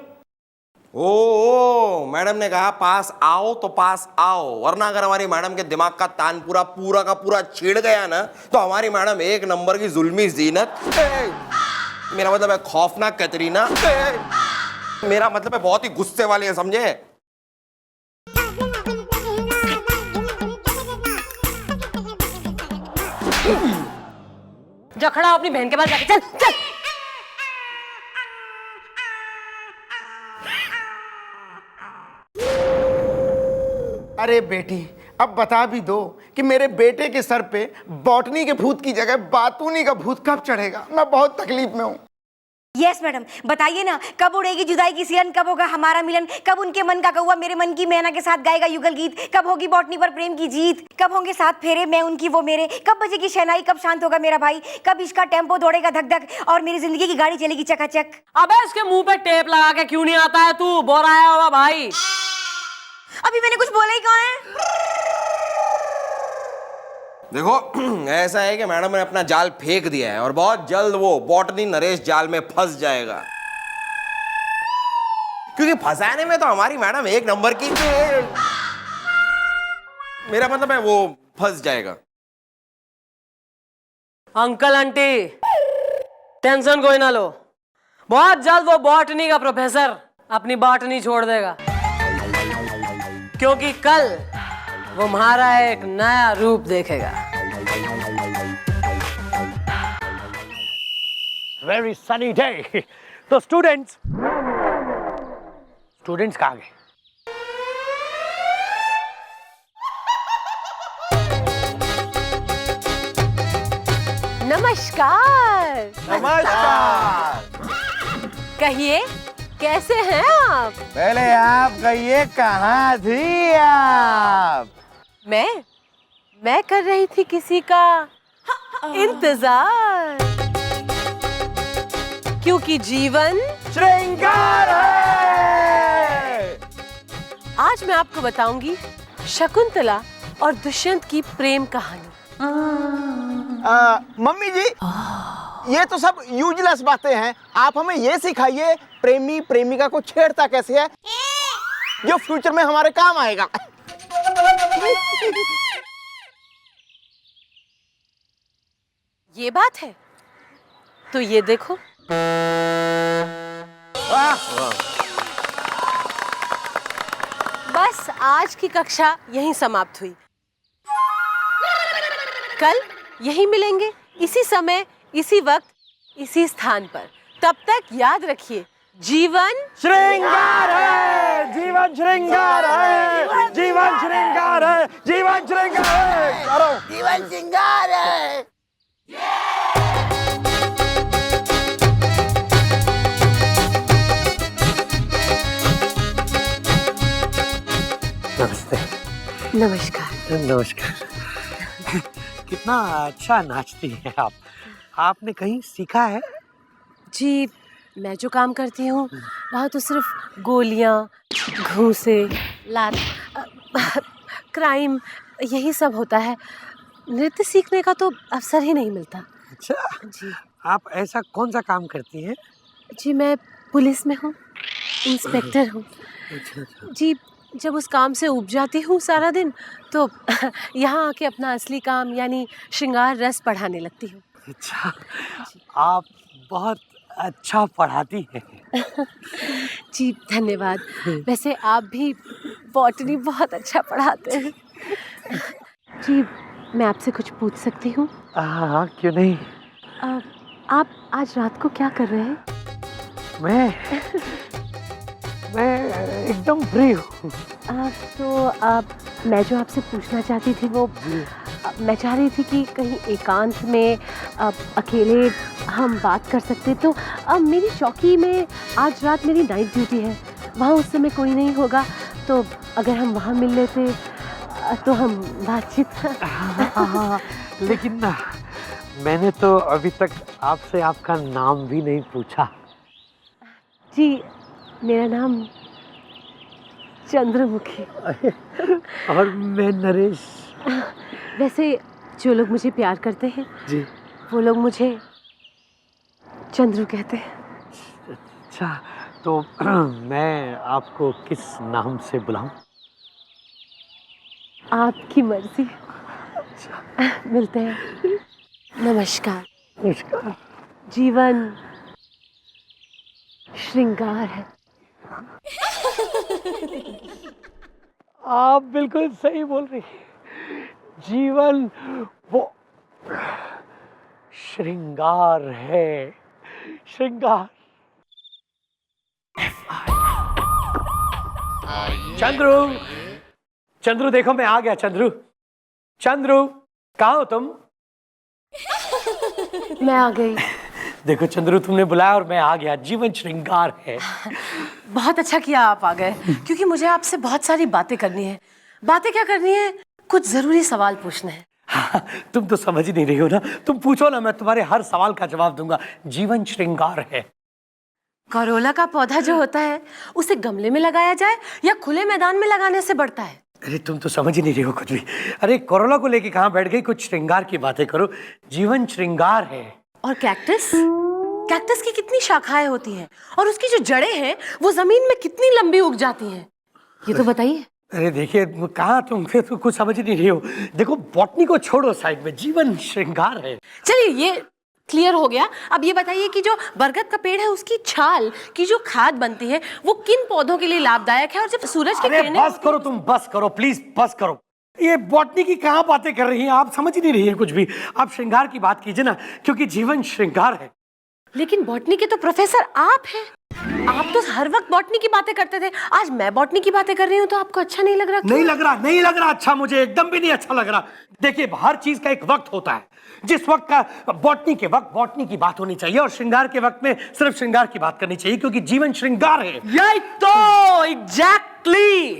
ओ मैडम ने कहा पास आओ तो पास आओ, वरना अगर हमारी मैडम के दिमाग का तान पूरा का पूरा छिड़ गया ना, तो हमारी मैडम एक नंबर की जुल्मी जीनत, मेरा मतलब है खौफनाक कैटरीना, मेरा मतलब है बहुत ही गुस्से वाली है, समझे? जा खड़ा हो अपनी बहन के पास जाके, चल चल। अरे बेटी, अब बता भी दो कि मेरे बेटे के सर पे बॉटनी के भूत की जगह बातूनी का भूत कब चढ़ेगा? मैं बहुत तकलीफ में हूँ। यस मैडम, बताइए ना, कब उड़ेगी जुदाई की सिरन, कब होगा हमारा मिलन, कब उनके मन का कौवा मेरे मन की मैना के साथ गाएगा युगल गीत, कब होगी बॉटनी पर प्रेम की जीत, कब होंगे साथ फेरे मैं उनकी वो मेरे, कब बजेगी शहनाई, कब शांत होगा मेरा भाई, कब इसका टेम्पो दौड़ेगा धक धक और मेरी जिंदगी की गाड़ी चलेगी चकाचक। अबे इसके मुंह पे टेप लगा के क्यों नहीं आता है तू? बोराया हुआ भाई। अभी मैंने कुछ बोला ही कहाँ है? देखो ऐसा है कि मैडम ने अपना जाल फेंक दिया है और बहुत जल्द वो बॉटनी नरेश जाल में फंस जाएगा, क्योंकि फंसाने में तो हमारी मैडम एक नंबर की, मेरा मतलब है वो फंस जाएगा। अंकल आंटी टेंशन कोई ना लो, बहुत जल्द वो बॉटनी का प्रोफेसर अपनी बॉटनी छोड़ देगा, क्योंकि कल वो हमारा एक नया रूप देखेगा। Very sunny day. तो स्टूडेंट्स कहाँ गए? नमस्कार। नमस्कार। कहिए कैसे हैं आप? पहले आप कहिए कहाँ थी आप? मैं कर रही थी किसी का इंतजार, क्योंकि जीवन श्रृंगार है। आज मैं आपको बताऊंगी शकुंतला और दुष्यंत की प्रेम कहानी। मम्मी जी, ये तो सब यूजलेस बातें हैं। आप हमें ये सिखाइए प्रेमी प्रेमिका को छेड़ता कैसे है, जो फ्यूचर में हमारे काम आएगा। ये बात है तो ये देखो। बस आज की कक्षा यहीं समाप्त हुई। कल यहीं मिलेंगे, इसी समय, इसी वक्त, इसी स्थान पर। तब तक याद रखिए, जीवन श्रृंगार है, जीवन श्रृंगार है, जीवन श्रृंगार है, जीवन श्रृंगार है। करो, जीवन श्रृंगार है। नमस्ते। नमस्कार। नमस्कार। कितना अच्छा नाचती हैं आप। आपने कहीं सीखा है? जी, मैं जो काम करती हूँ वहाँ तो सिर्फ गोलियाँ, घूंसे, लात, क्राइम, यही सब होता है। नृत्य सीखने का तो अवसर ही नहीं मिलता। अच्छा जी। आप ऐसा कौन सा काम करती हैं? जी, मैं पुलिस में हूँ, इंस्पेक्टर हूँ। जी, जब उस काम से ऊब जाती हूँ सारा दिन, तो यहाँ आके अपना असली काम यानी श्रृंगार रस पढ़ाने लगती हूँ। अच्छा, आप बहुत अच्छा पढ़ाती हैं। जी, धन्यवाद। वैसे आप भी बॉटनी बहुत अच्छा पढ़ाते हैं। जी, मैं आपसे कुछ पूछ सकती हूँ? हाँ, क्यों नहीं। आप आज रात को क्या कर रहे हैं? मैं एकदम फ्री हूँ। तो मैं जो आपसे पूछना चाहती थी वो मैं चाह रही थी कि कहीं एकांत में अकेले हम बात कर सकते। तो मेरी चौकी में आज रात मेरी नाइट ड्यूटी है, वहाँ उस समय कोई नहीं होगा, तो अगर हम वहाँ मिल लेते तो हम बातचीत। हाँ, लेकिन ना, मैंने तो अभी तक आपसे आपका नाम भी नहीं पूछा। जी, मेरा नाम चंद्रमुखी। और मैं नरेश। वैसे जो लोग मुझे प्यार करते हैं जी, वो लोग मुझे चंद्रू कहते हैं। अच्छा, तो मैं आपको किस नाम से बुलाऊं? आपकी मर्जी। मिलते हैं। नमस्कार। नमस्कार। जीवन श्रृंगार है। आप बिल्कुल सही बोल रही हैं। जीवन वो श्रृंगार है, श्रृंगार। चंद्रू देखो, मैं आ गया। चंद्रू कहाँ हो तुम? मैं आ गई। देखो चंद्रू, तुमने बुलाया और मैं आ गया। जीवन श्रृंगार है। बहुत अच्छा किया आप आ गए, क्योंकि मुझे आपसे बहुत सारी बातें करनी है। बातें क्या करनी है, कुछ जरूरी सवाल पूछने हैं। हाँ, तुम तो समझ ही नहीं रही हो ना। तुम पूछो ना, मैं तुम्हारे हर सवाल का जवाब दूंगा। जीवन श्रृंगार है। करोला का पौधा जो होता है उसे गमले में लगाया जाए या खुले मैदान में लगाने से बढ़ता है? अरे तुम तो समझ ही नहीं रही हो कुछ भी। अरे कोरोला को लेके कहाँ बैठ गई? कुछ श्रृंगार की बातें करो। जीवन श्रृंगार है। और कैक्टस की कितनी शाखाएं होती हैं और उसकी जो जड़ें हैं वो जमीन में कितनी लंबी उग जाती हैं, ये तो बताइए। अरे देखिए, कहाँ तुम फिर तो कुछ समझ नहीं रही हो। देखो, बॉटनी को छोड़ो साइड में, जीवन श्रृंगार है। चलिए, ये क्लियर हो गया। अब ये बताइए कि जो बरगद का पेड़ है उसकी छाल की जो खाद बनती है वो किन पौधों के लिए लाभदायक है, और जब सूरज की किरणें। बस करो तुम, बस करो प्लीज, बस करो। ये बॉटनी की कहाँ बातें कर रही हैं आप, समझ ही नहीं रही है कुछ भी। आप श्रृंगार की बात कीजिए ना, क्योंकि जीवन श्रृंगार है। लेकिन बॉटनी के तो प्रोफेसर आप हैं। आप तो हर वक्त बॉटनी की बातें करते थे, आज मैं बॉटनी की बातें कर रही हूँ तो आपको अच्छा नहीं लग रहा? नहीं लग रहा, नहीं लग रहा अच्छा, मुझे एकदम भी नहीं अच्छा लग रहा। देखिए, हर चीज का एक वक्त होता है। जिस वक्त का बॉटनी के वक्त बॉटनी की बात होनी चाहिए, और श्रृंगार के वक्त में सिर्फ श्रृंगार की बात करनी चाहिए, क्योंकि जीवन श्रृंगार है। यही तो एग्जैक्टली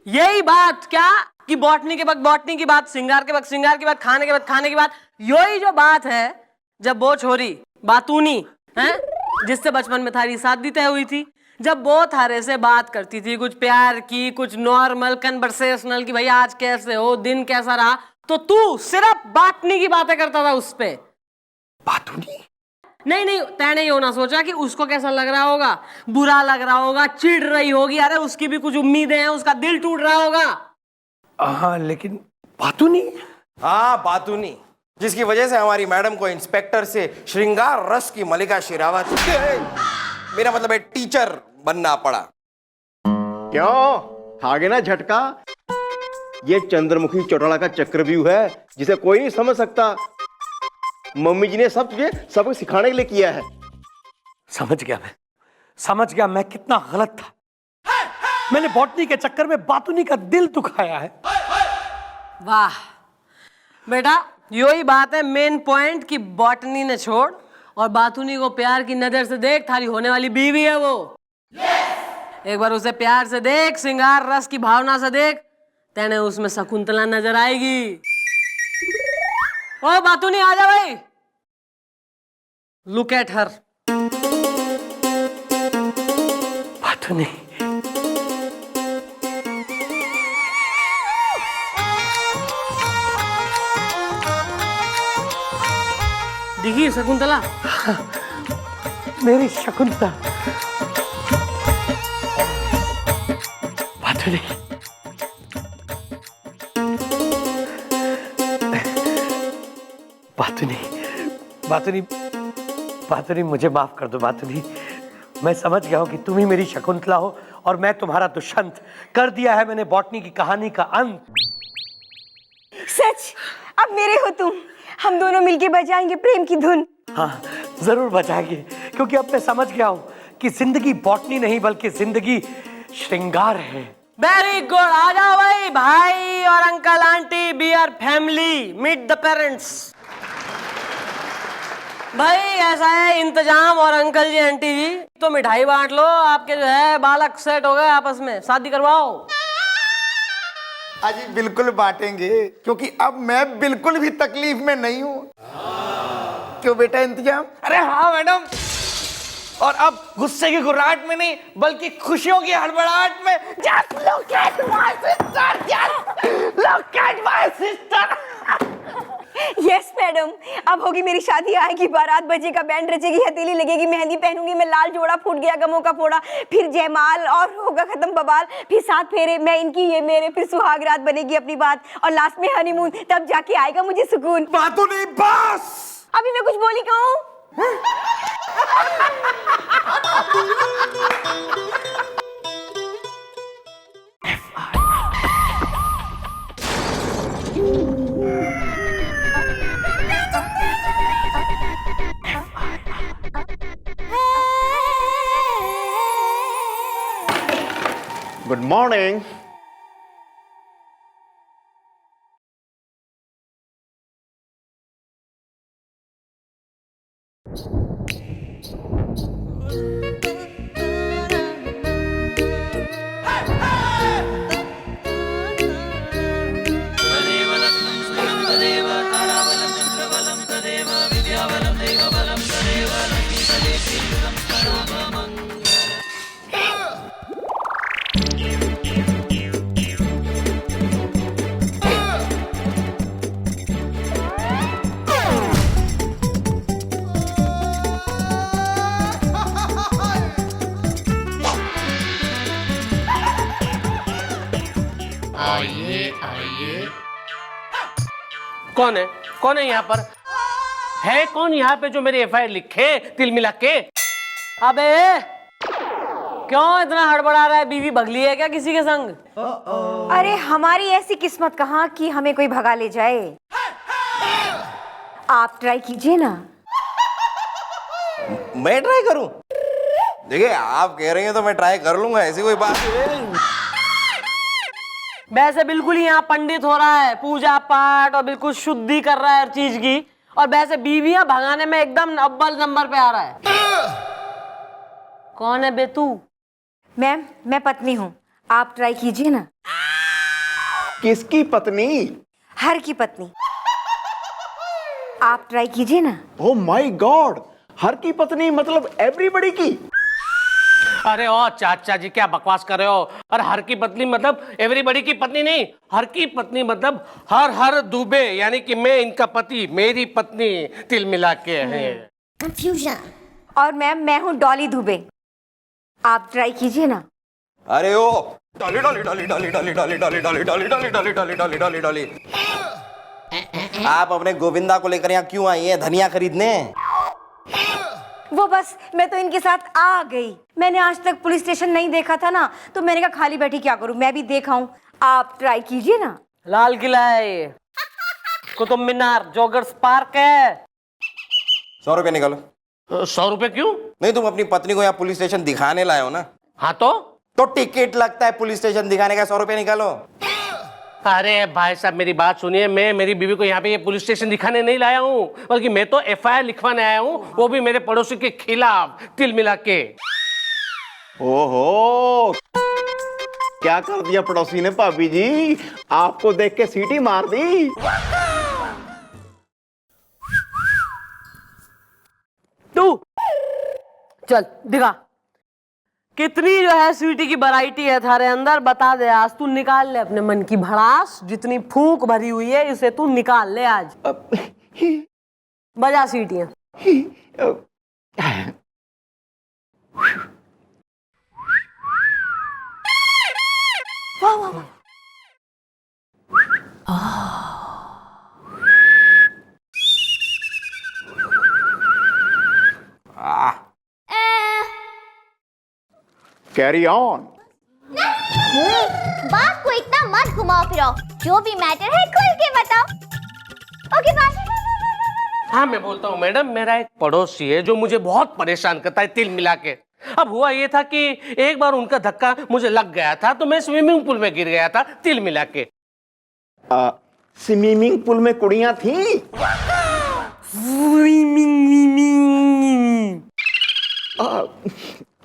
यही बात, क्या कि बॉटनी के वक्त बॉटनी की बात, श्रृंगार के वक्त श्रृंगार की बात, खाने के वक्त खाने की बात। यही जो बात है जब वो छोरी बातूनी है जिससे बचपन में थारी शादी तय हुई थी, जब वो थारे से बात करती थी, कुछ प्यार की, कुछ नॉर्मल कन्वर्सेशनल की भाई आज कैसे हो, दिन कैसा रहा, तो तू सिर्फ बातनी की बातें करता था उस पे। बातूनी? नहीं नहीं, तय नहीं होना सोचा कि उसको कैसा लग रहा होगा, बुरा लग रहा होगा, चिढ़ रही होगी, अरे उसकी भी कुछ उम्मीदें हैं, उसका दिल टूट रहा होगा। हाँ, लेकिन बातूनी? हाँ, बातूनी, जिसकी वजह से हमारी मैडम को इंस्पेक्टर से श्रृंगार रस की मलिका शेरावत, मेरा मतलब है टीचर, बनना पड़ा। क्यों आगे ना झटका? ये चंद्रमुखी चौटाला का चक्रव्यूह है जिसे कोई नहीं समझ सकता। मम्मी जी ने सब सबको सिखाने के लिए किया है। समझ गया मैं कितना गलत था। मैंने बॉटनी के चक्कर में बातूनी का दिल दुखाया है। वाह बेटा, यही बात है मेन पॉइंट कि बॉटनी ने छोड़ और बातूनी को प्यार की नजर से देख, थारी होने वाली बीवी है वो। एक बार उसे प्यार से देख, श्रृंगार रस की भावना से देख, तेने उसमें शकुंतला नजर आएगी। ओ बातूनी आ जा भाई, लुक एट हर। बातूनी, दिखी शकुंतला? मेरी शकुंतला। बातूनी, बातूनी, बातूनी, बातूनी, मुझे माफ कर दो बातूनी। मैं समझ गया हूं कि तुम ही मेरी शकुंतला हो और मैं तुम्हारा दुष्यंत। कर दिया है मैंने बॉटनी की कहानी का अंत। सच, अब मेरे हो तुम। हम दोनों मिलके बजाएंगे प्रेम की धुन। हाँ, जरूर बजाएंगे, क्योंकि अब मैं समझ गया हूं कि जिंदगी बॉटनी नहीं बल्कि जिंदगी श्रृंगार है। वेरी गुड, आ जाओ भाई, भाई और uncle aunty, be our family, meet the parents. भाई ऐसा है इंतजाम, और अंकल जी आंटी जी तो मिठाई बांट लो, आपके जो है बालक सेट हो गए आपस में, शादी करवाओ। अजी बिल्कुल बांटेंगे, क्योंकि अब मैं बिल्कुल भी तकलीफ में नहीं हूँ। क्यों बेटा, इंतजाम? अरे हाँ मैडम, और अब गुस्से की घुराहट में नहीं बल्कि खुशियों की हड़बड़ाहट में। Just look at my sister, just look at my sister. Yes madam, अब होगी मेरी शादी, आएगी बारात, बजेगा बैंड, रचेगी हथेली, लगेगी मेहंदी, पहनूंगी मैं लाल जोड़ा, फूट गया गमों का फोड़ा, फिर जयमाल और होगा खत्म बवाल, फिर 7 फेरे, मैं इनकी ये मेरे, फिर सुहाग रात बनेगी अपनी बात, और लास्ट में हनीमून, तब जाके आएगा मुझे सुकून। बातों नहीं, बस। अभी मैं कुछ बोली कहूँ? Good morning. कौन है? कौन है यहाँ पर? है कौन यहाँ पे जो मेरी एफआईआर लिखे तिल मिला के? अबे क्यों इतना हड़बड़ा रहा है? बीवी भगली है क्या किसी के संग? अरे हमारी ऐसी किस्मत कहाँ कि हमें कोई भगा ले जाए। आप ट्राई कीजिए ना। मैं ट्राई करूं? देखिए आप कह रही हैं तो मैं ट्राई कर लूंगा, ऐसी कोई बात नहीं। वैसे बिल्कुल ही यहाँ पंडित हो रहा है, पूजा पाठ और बिल्कुल शुद्धि कर रहा है हर चीज की, और वैसे बीवियां भगाने में एकदम अव्वल नंबर पे आ रहा है। कौन है बे तू? मैम मैं पत्नी हूँ, आप ट्राई कीजिए ना। किसकी पत्नी? हर की पत्नी, आप ट्राई कीजिए ना। ओह माय गॉड, हर की पत्नी मतलब एवरीबॉडी की? अरे ओ चाचा जी क्या बकवास कर रहे हो? और हर की पत्नी मतलब एवरीबॉडी की पत्नी नहीं, हर की पत्नी मतलब हर दुबे, यानी कि मैं इनका पति, मेरी पत्नी तिल मिला के है। कंफ्यूजन। और मैम मैं हूँ डॉली दुबे, आप ट्राई कीजिए ना। अरे ओ डॉली डॉली डॉली डॉली डॉली डॉली डॉली डॉली डॉली डॉली डॉली डॉली डॉली डॉली डॉली, आप अपने गोविंदा को लेकर यहाँ क्यों आई हैं? धनिया खरीदने? वो बस मैं तो इनके साथ आ गई। मैंने आज तक पुलिस स्टेशन नहीं देखा था ना, तो मैंने कहा खाली बैठी क्या करूं, मैं भी देखा हूं। आप ट्राई कीजिए ना। लाल किला है ये, कुतुब मीनार, जॉगर्स पार्क है। 100 रुपये निकालो। 100 रुपए क्यों? नहीं, तुम अपनी पत्नी को यहाँ पुलिस स्टेशन दिखाने लाए हो ना? हाँ तो टिकट लगता है पुलिस स्टेशन दिखाने का, 100 रुपये निकालो। अरे भाई साहब मेरी बात सुनिए, मैं मेरी बीवी को यहाँ पे ये पुलिस स्टेशन दिखाने नहीं लाया हूँ, बल्कि मैं तो एफआईआर लिखवाने आया हूँ, वो भी मेरे पड़ोसी के खिलाफ तिल मिला के। ओहो, क्या कर दिया पड़ोसी ने भाभी जी? आपको देख के सीटी मार दी। तू चल दिखा कितनी जो है स्वीटी की वैरायटी है थारे अंदर, बता दे आज। तू निकाल ले अपने मन की भड़ास, जितनी फूंक भरी हुई है इसे तू निकाल ले आज। बजा सीटियां। वाह वाह वाह। Carry on. बात को इतना मत घुमाओ फिराओ, जो भी मैटर है खुल के बताओ। Okay bye. हाँ मैं बोलता हूँ मैडम, मेरा एक पड़ोसी है जो मुझे बहुत परेशान करता है तिल मिला के। अब हुआ ये था कि एक बार उनका धक्का मुझे लग गया था, तो मैं स्विमिंग पूल में गिर गया था तिल मिला के। स्विमिंग पूल में कुड़ियां थी?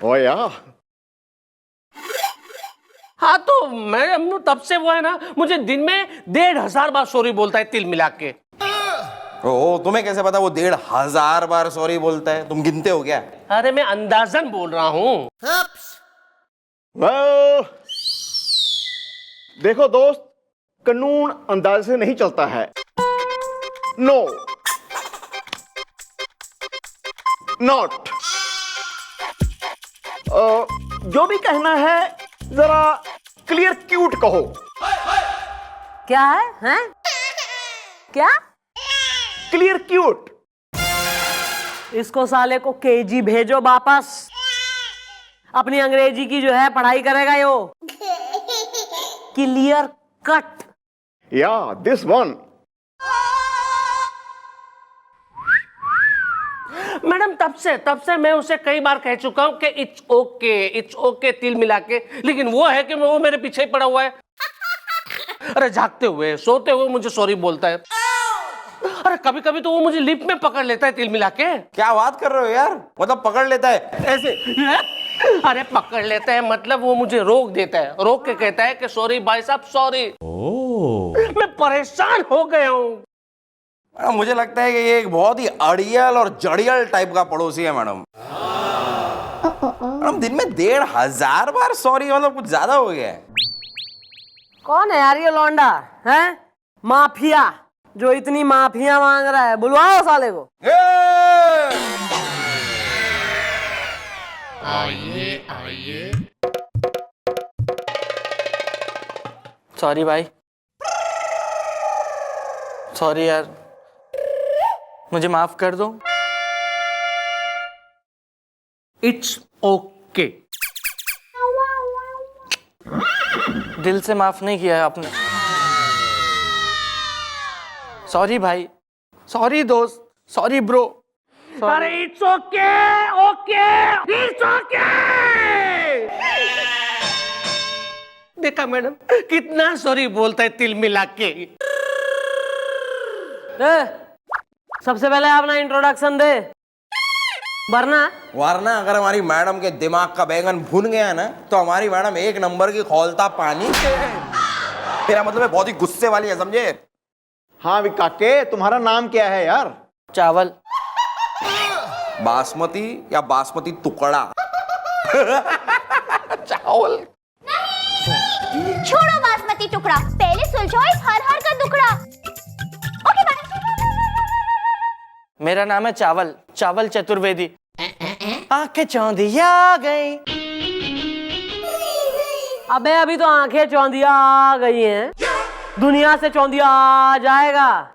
ओ या हाँ तो मैडम तब से वो है ना मुझे दिन में 1500 बार सॉरी बोलता है तिल मिला के। ओ तुम्हें कैसे पता वो 1500 बार सॉरी बोलता है? तुम गिनते हो क्या? अरे मैं अंदाजन बोल रहा हूँ। देखो दोस्त, कानून अंदाजे से नहीं चलता है। No, not. जो भी कहना है जरा क्लियर क्यूट कहो। क्या है? हैं? क्या? Clear cute. इसको साले को केजी भेजो वापस, अपनी अंग्रेजी की जो है पढ़ाई करेगा यो। Clear cut. या दिस वन। मैडम तब से मैं उसे कई बार कह चुका हूं कि इट्स ओके तिल मिला के, लेकिन वो है कि वो मेरे पीछे ही पड़ा हुआ है। अरे जागते हुए सोते हुए मुझे सॉरी बोलता है। अरे कभी कभी तो वो मुझे लिप में पकड़ लेता है तिल मिला के। क्या बात कर रहे हो यार? मतलब पकड़ लेता है ऐसे? अरे पकड़ लेता है मतलब वो मुझे रोक देता है, रोक के कहता है कि सॉरी भाई साहब सॉरी। मैं परेशान हो गया हूँ। मुझे लगता है कि ये एक बहुत ही अड़ियल और जड़ियल टाइप का पड़ोसी है मैडम। मैडम दिन में 1500 बार सॉरी मतलब कुछ ज्यादा हो गया है। कौन है यार ये लौंडा? है माफिया जो इतनी माफिया मांग रहा है, बुलवाओ साले को। आइए आइए। सॉरी भाई, सॉरी यार, मुझे माफ कर दो। It's okay. दिल से माफ नहीं किया है आपने। सॉरी भाई, सॉरी दोस्त, सॉरी ब्रो। अरे it's okay, okay, it's okay. देखा मैडम कितना सॉरी बोलता है तिल मिला के। सबसे पहले अपना इंट्रोडक्शन दे, वरना अगर हमारी मैडम के दिमाग का बैंगन भुन गया ना तो हमारी मैडम एक नंबर की खौलता पानी। मेरा मतलब है बहुत ही गुस्से वाली है, समझे? हाँ भी काके, तुम्हारा नाम क्या है यार? चावल। बासमती या बासमती टुकड़ा? चावल। छोड़ो बासमती टुकड़ा, पहले सुलझाओ इस हर हर का दुखड़ा। Okay bye. मेरा नाम है चावल, चावल चतुर्वेदी। आंखें चौंधिया गई। अबे अभी तो आंखें चौंधिया आ गई हैं, दुनिया से चौंधिया आ जाएगा।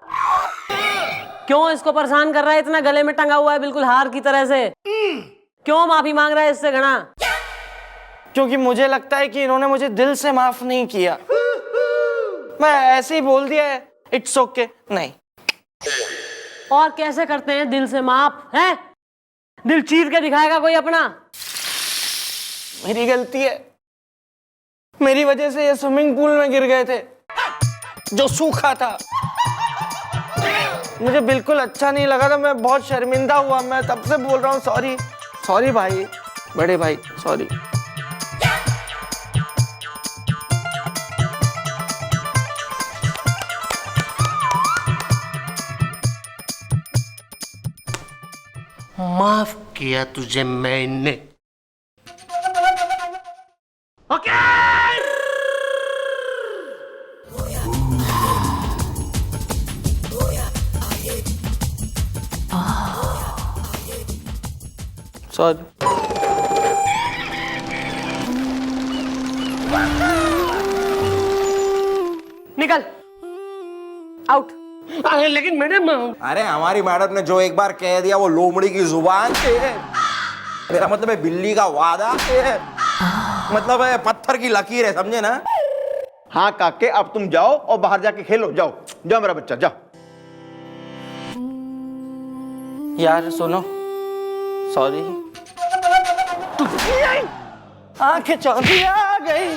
क्यों इसको परेशान कर रहा है इतना? गले में टंगा हुआ है बिल्कुल हार की तरह से। क्यों माफी मांग रहा है इससे घना? क्योंकि मुझे लगता है कि इन्होंने मुझे दिल से माफ नहीं किया। मैं ऐसे ही बोल दिया है इट्स ओके। नहीं। और कैसे करते हैं दिल से माफ? है दिल चीर के दिखाएगा कोई अपना? मेरी गलती है, मेरी वजह से ये स्विमिंग पूल में गिर गए थे जो सूखा था। मुझे बिल्कुल अच्छा नहीं लगा था, मैं बहुत शर्मिंदा हुआ। मैं तब से बोल रहा हूँ सॉरी, सॉरी भाई, बड़े भाई, सॉरी। माफ किया तुझे मैंने। ओके। सॉरी। निकल आउट। लेकिन मैडम, अरे हमारी मैडम ने जो एक बार कह दिया वो लोमड़ी की जुबान है। मेरा मतलब है बिल्ली का वादा है, मतलब है पत्थर की लकीर है, समझे ना? हाँ काके, अब तुम जाओ और बाहर जाके खेलो। जाओ जाओ मेरा बच्चा, जाओ। यार सुनो, सॉरी। आंखें चौंधिया गई।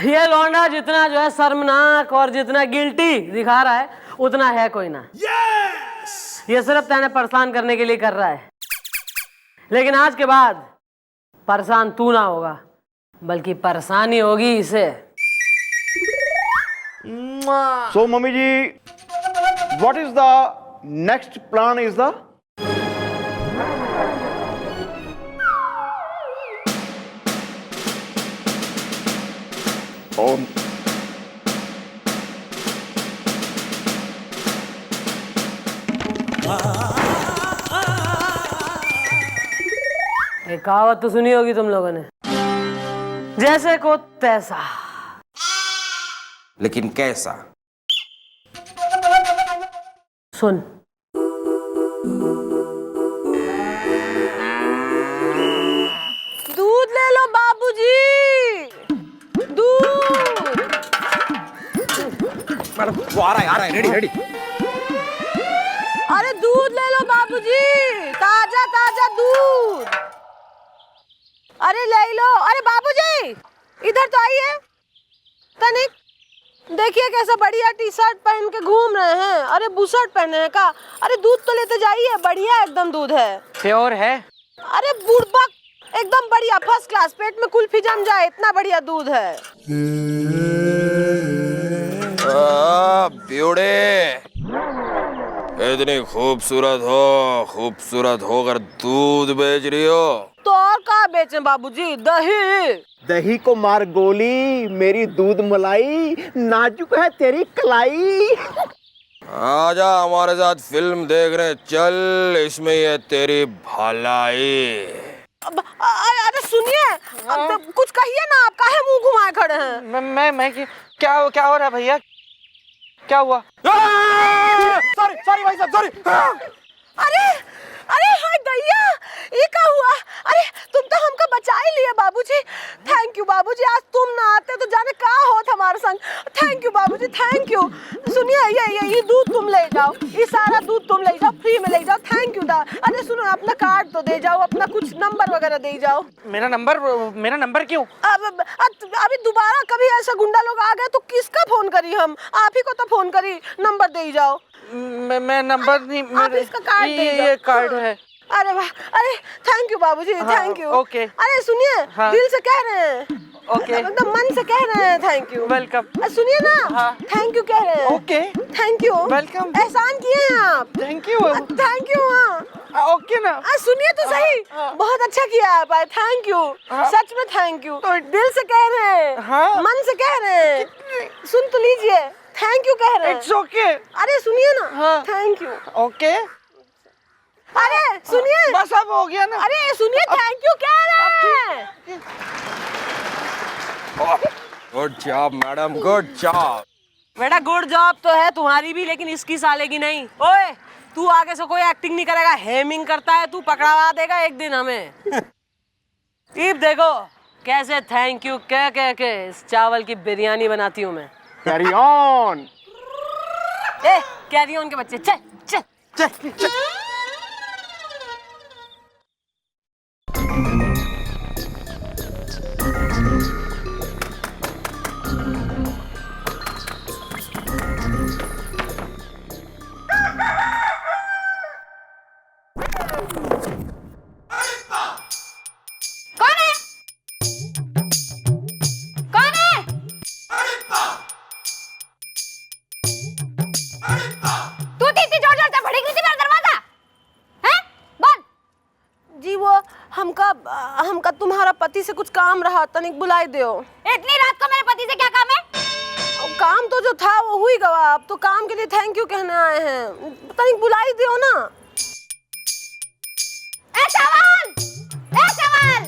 ये लौंडा जितना जो है शर्मनाक और जितना गिल्टी दिखा रहा है उतना है कोई ना। ये सिर्फ तेने परेशान करने के लिए कर रहा है, लेकिन आज के बाद परेशान तू ना होगा बल्कि परेशानी होगी इसे। So mummy ji, what is the next plan is the? एक कहावत तो सुनी होगी तुम लोगों ने, जैसे को तैसा। लेकिन कैसा? सुन, दूध ले लो बाबूजी, दूध। मैडम वो आ रहा है, रेडी रेडी। अरे दूध ले लो बाबूजी, ताजा ताजा दूध। अरे ले लो। अरे बाबूजी इधर तो आइए। तनिक देखिए कैसा बढ़िया टी शर्ट पहन के घूम रहे हैं। अरे बुशर्ट पहने हैं का? अरे दूध तो लेते जाइए, बढ़िया एकदम दूध है। प्योर है। अरे बुड़बक, एकदम बढ़िया फर्स्ट क्लास, पेट में कुल्फी जम जाए इतना बढ़िया दूध है। ब्यूटी, इतनी खूबसूरत होकर दूध बेच रही हो तो और क्या बेचें बाबूजी? दही। दही को मार गोली, मेरी दूध मलाई, नाजुक है तेरी कलाई। आजा हमारे साथ फिल्म देखने चल, इसमें ये तेरी भलाई। अरे सुनिए, कुछ कहिए ना, आप काहे मुंह घुमाए खड़े हैं? मैं क्या हो रहा है भैया? क्या हुआ? सॉरी भाई साहब, सॉरी। अरे अरे हाय दैया, ये क्या हुआ? अरे तुम तो हमको बचा ही लिए बाबूजी। थैंक यू बाबूजी, आज तुम ना आते तो जाने क्या होत हमारे संग। थैंक यू बाबूजी, थैंक यू। सुनिए, ये दूध तुम ले जाओ, ये सारा दूध तुम ले जाओ, फ्री में ले जाओ। थैंक यू दा। अरे सुनो, अपना कार्ड तो दे जाओ, अपना कुछ नंबर वगैरह दे जाओ। मेरा नंबर क्यों? अब अभी दोबारा कभी ऐसा गुंडा लोग आ गए तो किसका फोन करी हम? आप ही को तो फोन करी, नंबर दे जाओ। मैं नंबर नहीं, आप इसका कार्ड दे जाओ। ये कार्ड है। अरे वाह, अरे थैंक यू बाबूजी, थैंक यू। ओके। अरे सुनिए, दिल से कह रहे हैं, ओके, एकदम मन से कह रहे हैं थैंक यू। वेलकम। सुनिए ना, थैंक यू कह रहे हैं। Okay, thank you, welcome. एहसान किए हैं आप। Thank you, thank you. Okay ना। सुनिए तो सही, बहुत अच्छा किया आप, थैंक यू, सच में थैंक यू। दिल से कह रहे हैं, मन से कह रहे हैं, सुन तो लीजिए, थैंक यू कह रहे हैं। It's okay. अरे सुनिए ना, थैंक यू। ओके। अरे सुनिए, बस अब हो गया ना। अरे सुनिए, थैंक यू कह रहे हैं। Good job madam, good job. बेटा गुड जॉब तो है तुम्हारी भी, लेकिन इसकी साले की नहीं। ओए, तू आगे से कोई एक्टिंग नहीं करेगा, हेमिंग करता है तू, पकड़वा देगा एक दिन हमें। ईब देखो कैसे थैंक यू कह के इस चावल की बिरयानी बनाती हूँ मैं। Carry on. कैरी ऑन के बच्चे, चल चल चल चल। हमका तुम्हारा पति से कुछ काम रहा, तनिक बुलाई दो। इतनी रात को मेरे पति से क्या काम है? काम तो जो था वो हुई गवा, अब तो काम के लिए थैंक यू कहने आए हैं, तनिक बुलाई दो ना। ए चावल, ए चावल।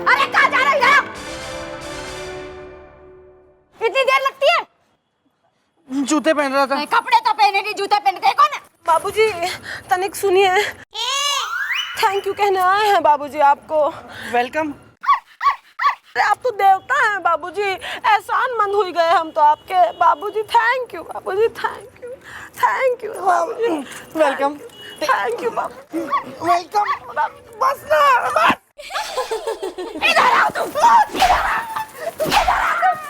अरे कहाँ जा रही हो? इतनी देर लगती है? जूते पहन रहा था। कपड़े तो पहने नहीं, जूते पहने थे। कौन है? बाबूजी तनिक सुनिए, थैंक यू कहने आए हैं बाबूजी आपको। वेलकम। अरे आप तो देवता हैं बाबूजी, एहसान मंद हुई गए हम तो आपके। बाबूजी थैंक यू, बाबूजी थैंक यू, थैंक यू बाबूजी। Welcome. Thank you Babu, welcome. बस ना, बस। इधर आओ तुम, इधर आओ, इधर आओ तुम।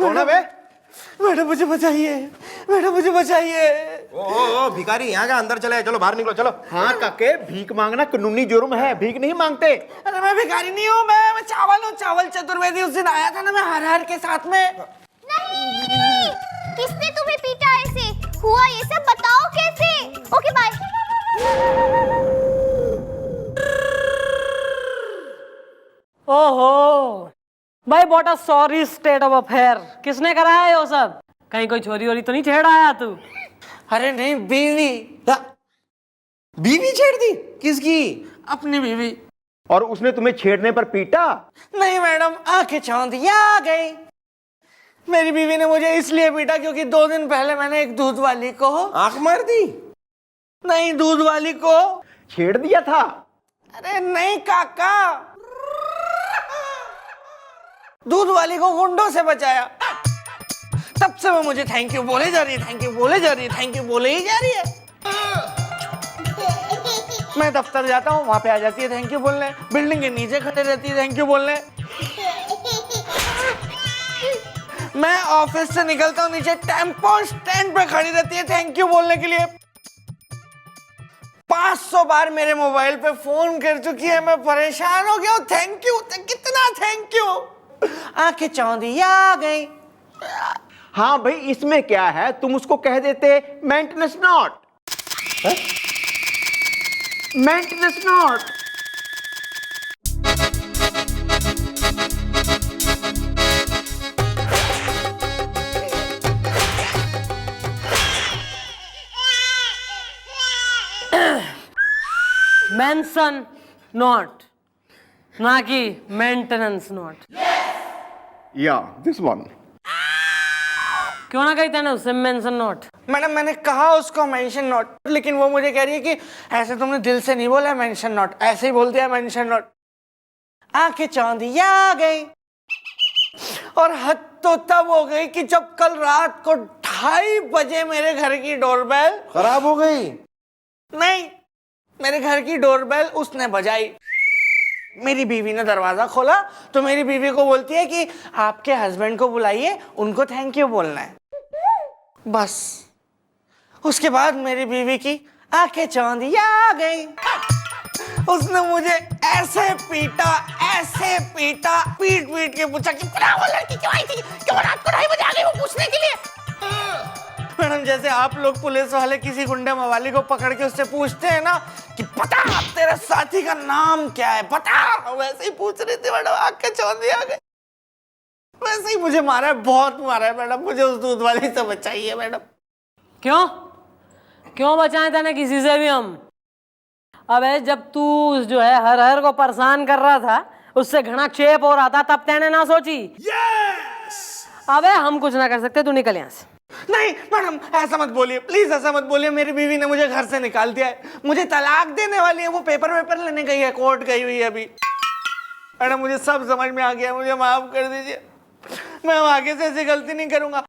कौन है बे? मैडम मुझे बचाइए, मैडम मुझे बचाइए। ओ भिखारी, यहाँ का अंदर चले, चलो बाहर निकलो, चलो। हाँ काके, भीख मांगना कानूनी जुर्म है, भीख नहीं मांगते। अरे मैं भिखारी नहीं हूँ, मैं चावल हूँ, चावल चतुर्वेदी। उस दिन आया था ना मैं हर के साथ में। नहीं, किसने तुम्हें पीटा ऐसे? हुआ ये सब बताओ कैसे? Okay bye. ओहो भाई, what a sorry state of affair. किसने कराया ये सब? कहीं कोई छोरी वोरी तो नहीं छेड़ आया तू? अरे नहीं, बीवी। बीवी छेड़ दी? किसकी? अपनी बीवी। और उसने तुम्हें छेड़ने पर पीटा? नहीं मैडम, आंखें चौंधी आ गई। मेरी बीवी ने मुझे इसलिए पीटा क्योंकि 2 दिन पहले मैंने एक दूध वाली को आंख मार दी? नहीं, दूध वाली को छेड़ दिया था? अरे नहीं काका, दूध वाली को गुंडों से बचाया। तब से वो मुझे थैंक यू बोले जा रही है, थैंक यू बोले जा रही है, थैंक यू बोले ही जा रही है। मैं दफ्तर जाता हूँ, वहां पे आ जाती है थैंक यू बोलने। बिल्डिंग के नीचे खड़े रहती है थैंक यू बोलने। मैं ऑफिस से निकलता हूँ, नीचे टेम्पो स्टैंड पे खड़ी रहती है थैंक यू बोलने के लिए। 500 बार मेरे मोबाइल पे फोन कर चुकी है, मैं परेशान हो गया हूँ। थैंक यू, कितना थैंक यू। आंखें चौंधी आ गई। हाँ भाई, इसमें क्या है, तुम उसको कह देते maintenance not. Maintenance not. Mention not, ना कि मेंटेनेंस नॉट। या दिस वन। क्यों ना कहते ना उससे मेंशन नॉट? मैडम मैंने कहा उसको मेंशन नॉट, लेकिन वो मुझे कह रही है कि ऐसे तुमने दिल से नहीं बोला मेंशन नॉट, ऐसे ही बोल दिया मेंशन नॉट। आंखें चौंधिया आ गई। और हद तो तब हो गई कि जब कल रात को 2:30 बजे मेरे घर की डोरबेल खराब हो गई? नहीं, मेरे घर की डोरबेल उसने बजाई। मेरी बीवी ने दरवाजा खोला तो मेरी बीवी को बोलती है कि आपके हस्बैंड को बुलाइए, उनको थैंक यू बोलना है। बस उसके बाद मेरी बीवी की आंखें चौंधिया आ गई। उसने मुझे ऐसे पीटा, पीट पीट के पूछा कि वो लड़की क्यों आई थी, क्यों रात को 2:30 बजे आ गई वो पूछने के लिए। मैडम जैसे आप लोग पुलिस वाले किसी गुंडे मवाली को पकड़ के उससे पूछते हैं ना कि बता तेरे साथी का नाम क्या है, बता, वैसे ही पूछ रही थी मैडम। आंखें चौंधी आ गई। वैसे ही मुझे मारा है, बहुत मारा है मैडम। मुझे उस दूध वाली से बचाइए मैडम। क्यों क्यों बचाए तेने किसी से भी हम? अबे जब तू जो है हर हर को परेशान कर रहा था, उससे घना चेप हो रहा था, तब तेने ना सोची? अबे हम कुछ ना कर सकते, तू निकल यहाँ से। नहीं मैडम ऐसा मत बोलिए, प्लीज ऐसा मत बोलिए। मेरी बीवी ने मुझे घर से निकाल दिया है, मुझे तलाक देने वाली है। वो पेपर लेने गई है, कोर्ट गई हुई है अभी। मैडम मुझे सब समझ में आ गया, मुझे माफ कर दीजिए। मैं आगे से ऐसी गलती नहीं करूंगा।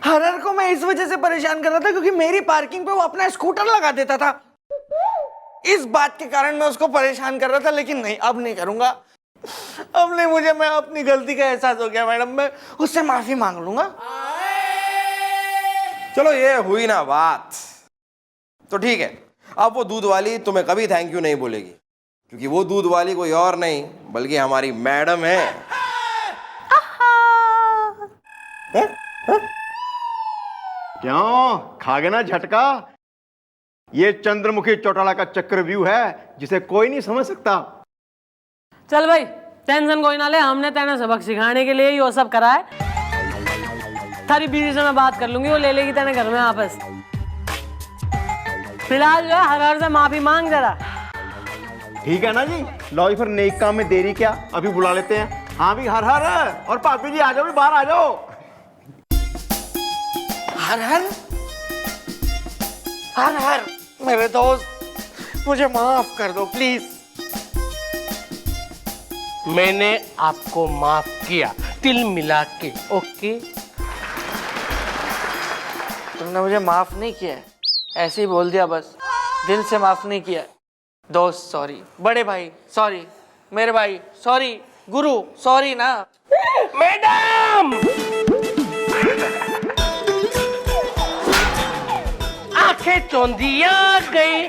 हर को मैं इस वजह से परेशान कर रहा था क्योंकि मेरी पार्किंग पे वो अपना स्कूटर लगा देता था। इस बात के कारण मैं उसको परेशान कर रहा था, लेकिन नहीं, अब नहीं करूंगा। अब नहीं, मुझे मैं अपनी गलती का एहसास हो गया मैडम। मैं उससे माफी मांग लूंगा। चलो ये हुई ना बात, तो ठीक है। अब वो दूध वाली तुम्हें कभी थैंक यू नहीं बोलेगी, क्योंकि वो दूध वाली कोई और नहीं बल्कि हमारी मैडम है। क्यों खा गए ना झटका? ये चंद्रमुखी चौटाला का चक्रव्यूह है जिसे कोई नहीं समझ सकता। चल भाई टेंशन कोई ना ले, हमने तेने सबक सिखाने के लिए ही वो सब करा है। थारी बीवी से मैं बात कर लूंगी, वो ले लेगी तेने घर में वापस। फिलहाल जो है हर हर से माफी मांग जरा। ठीक है ना जी, लो फिर नेक काम में देरी क्या, अभी बुला लेते हैं। हाँ भी हर हर, और पापी जी आ जाओ, भी बाहर आ जाओ। हर हर हर हर मेरे दोस्त, मुझे माफ कर दो प्लीज। मैंने आपको माफ किया तिल मिला के, ओके? तुमने मुझे माफ नहीं किया है, ऐसे ही बोल दिया बस, दिल से माफ नहीं किया। दोस्त सॉरी, बड़े भाई सॉरी, मेरे भाई सॉरी, गुरु सॉरी ना। मैडम आंखें चौंधिया गई।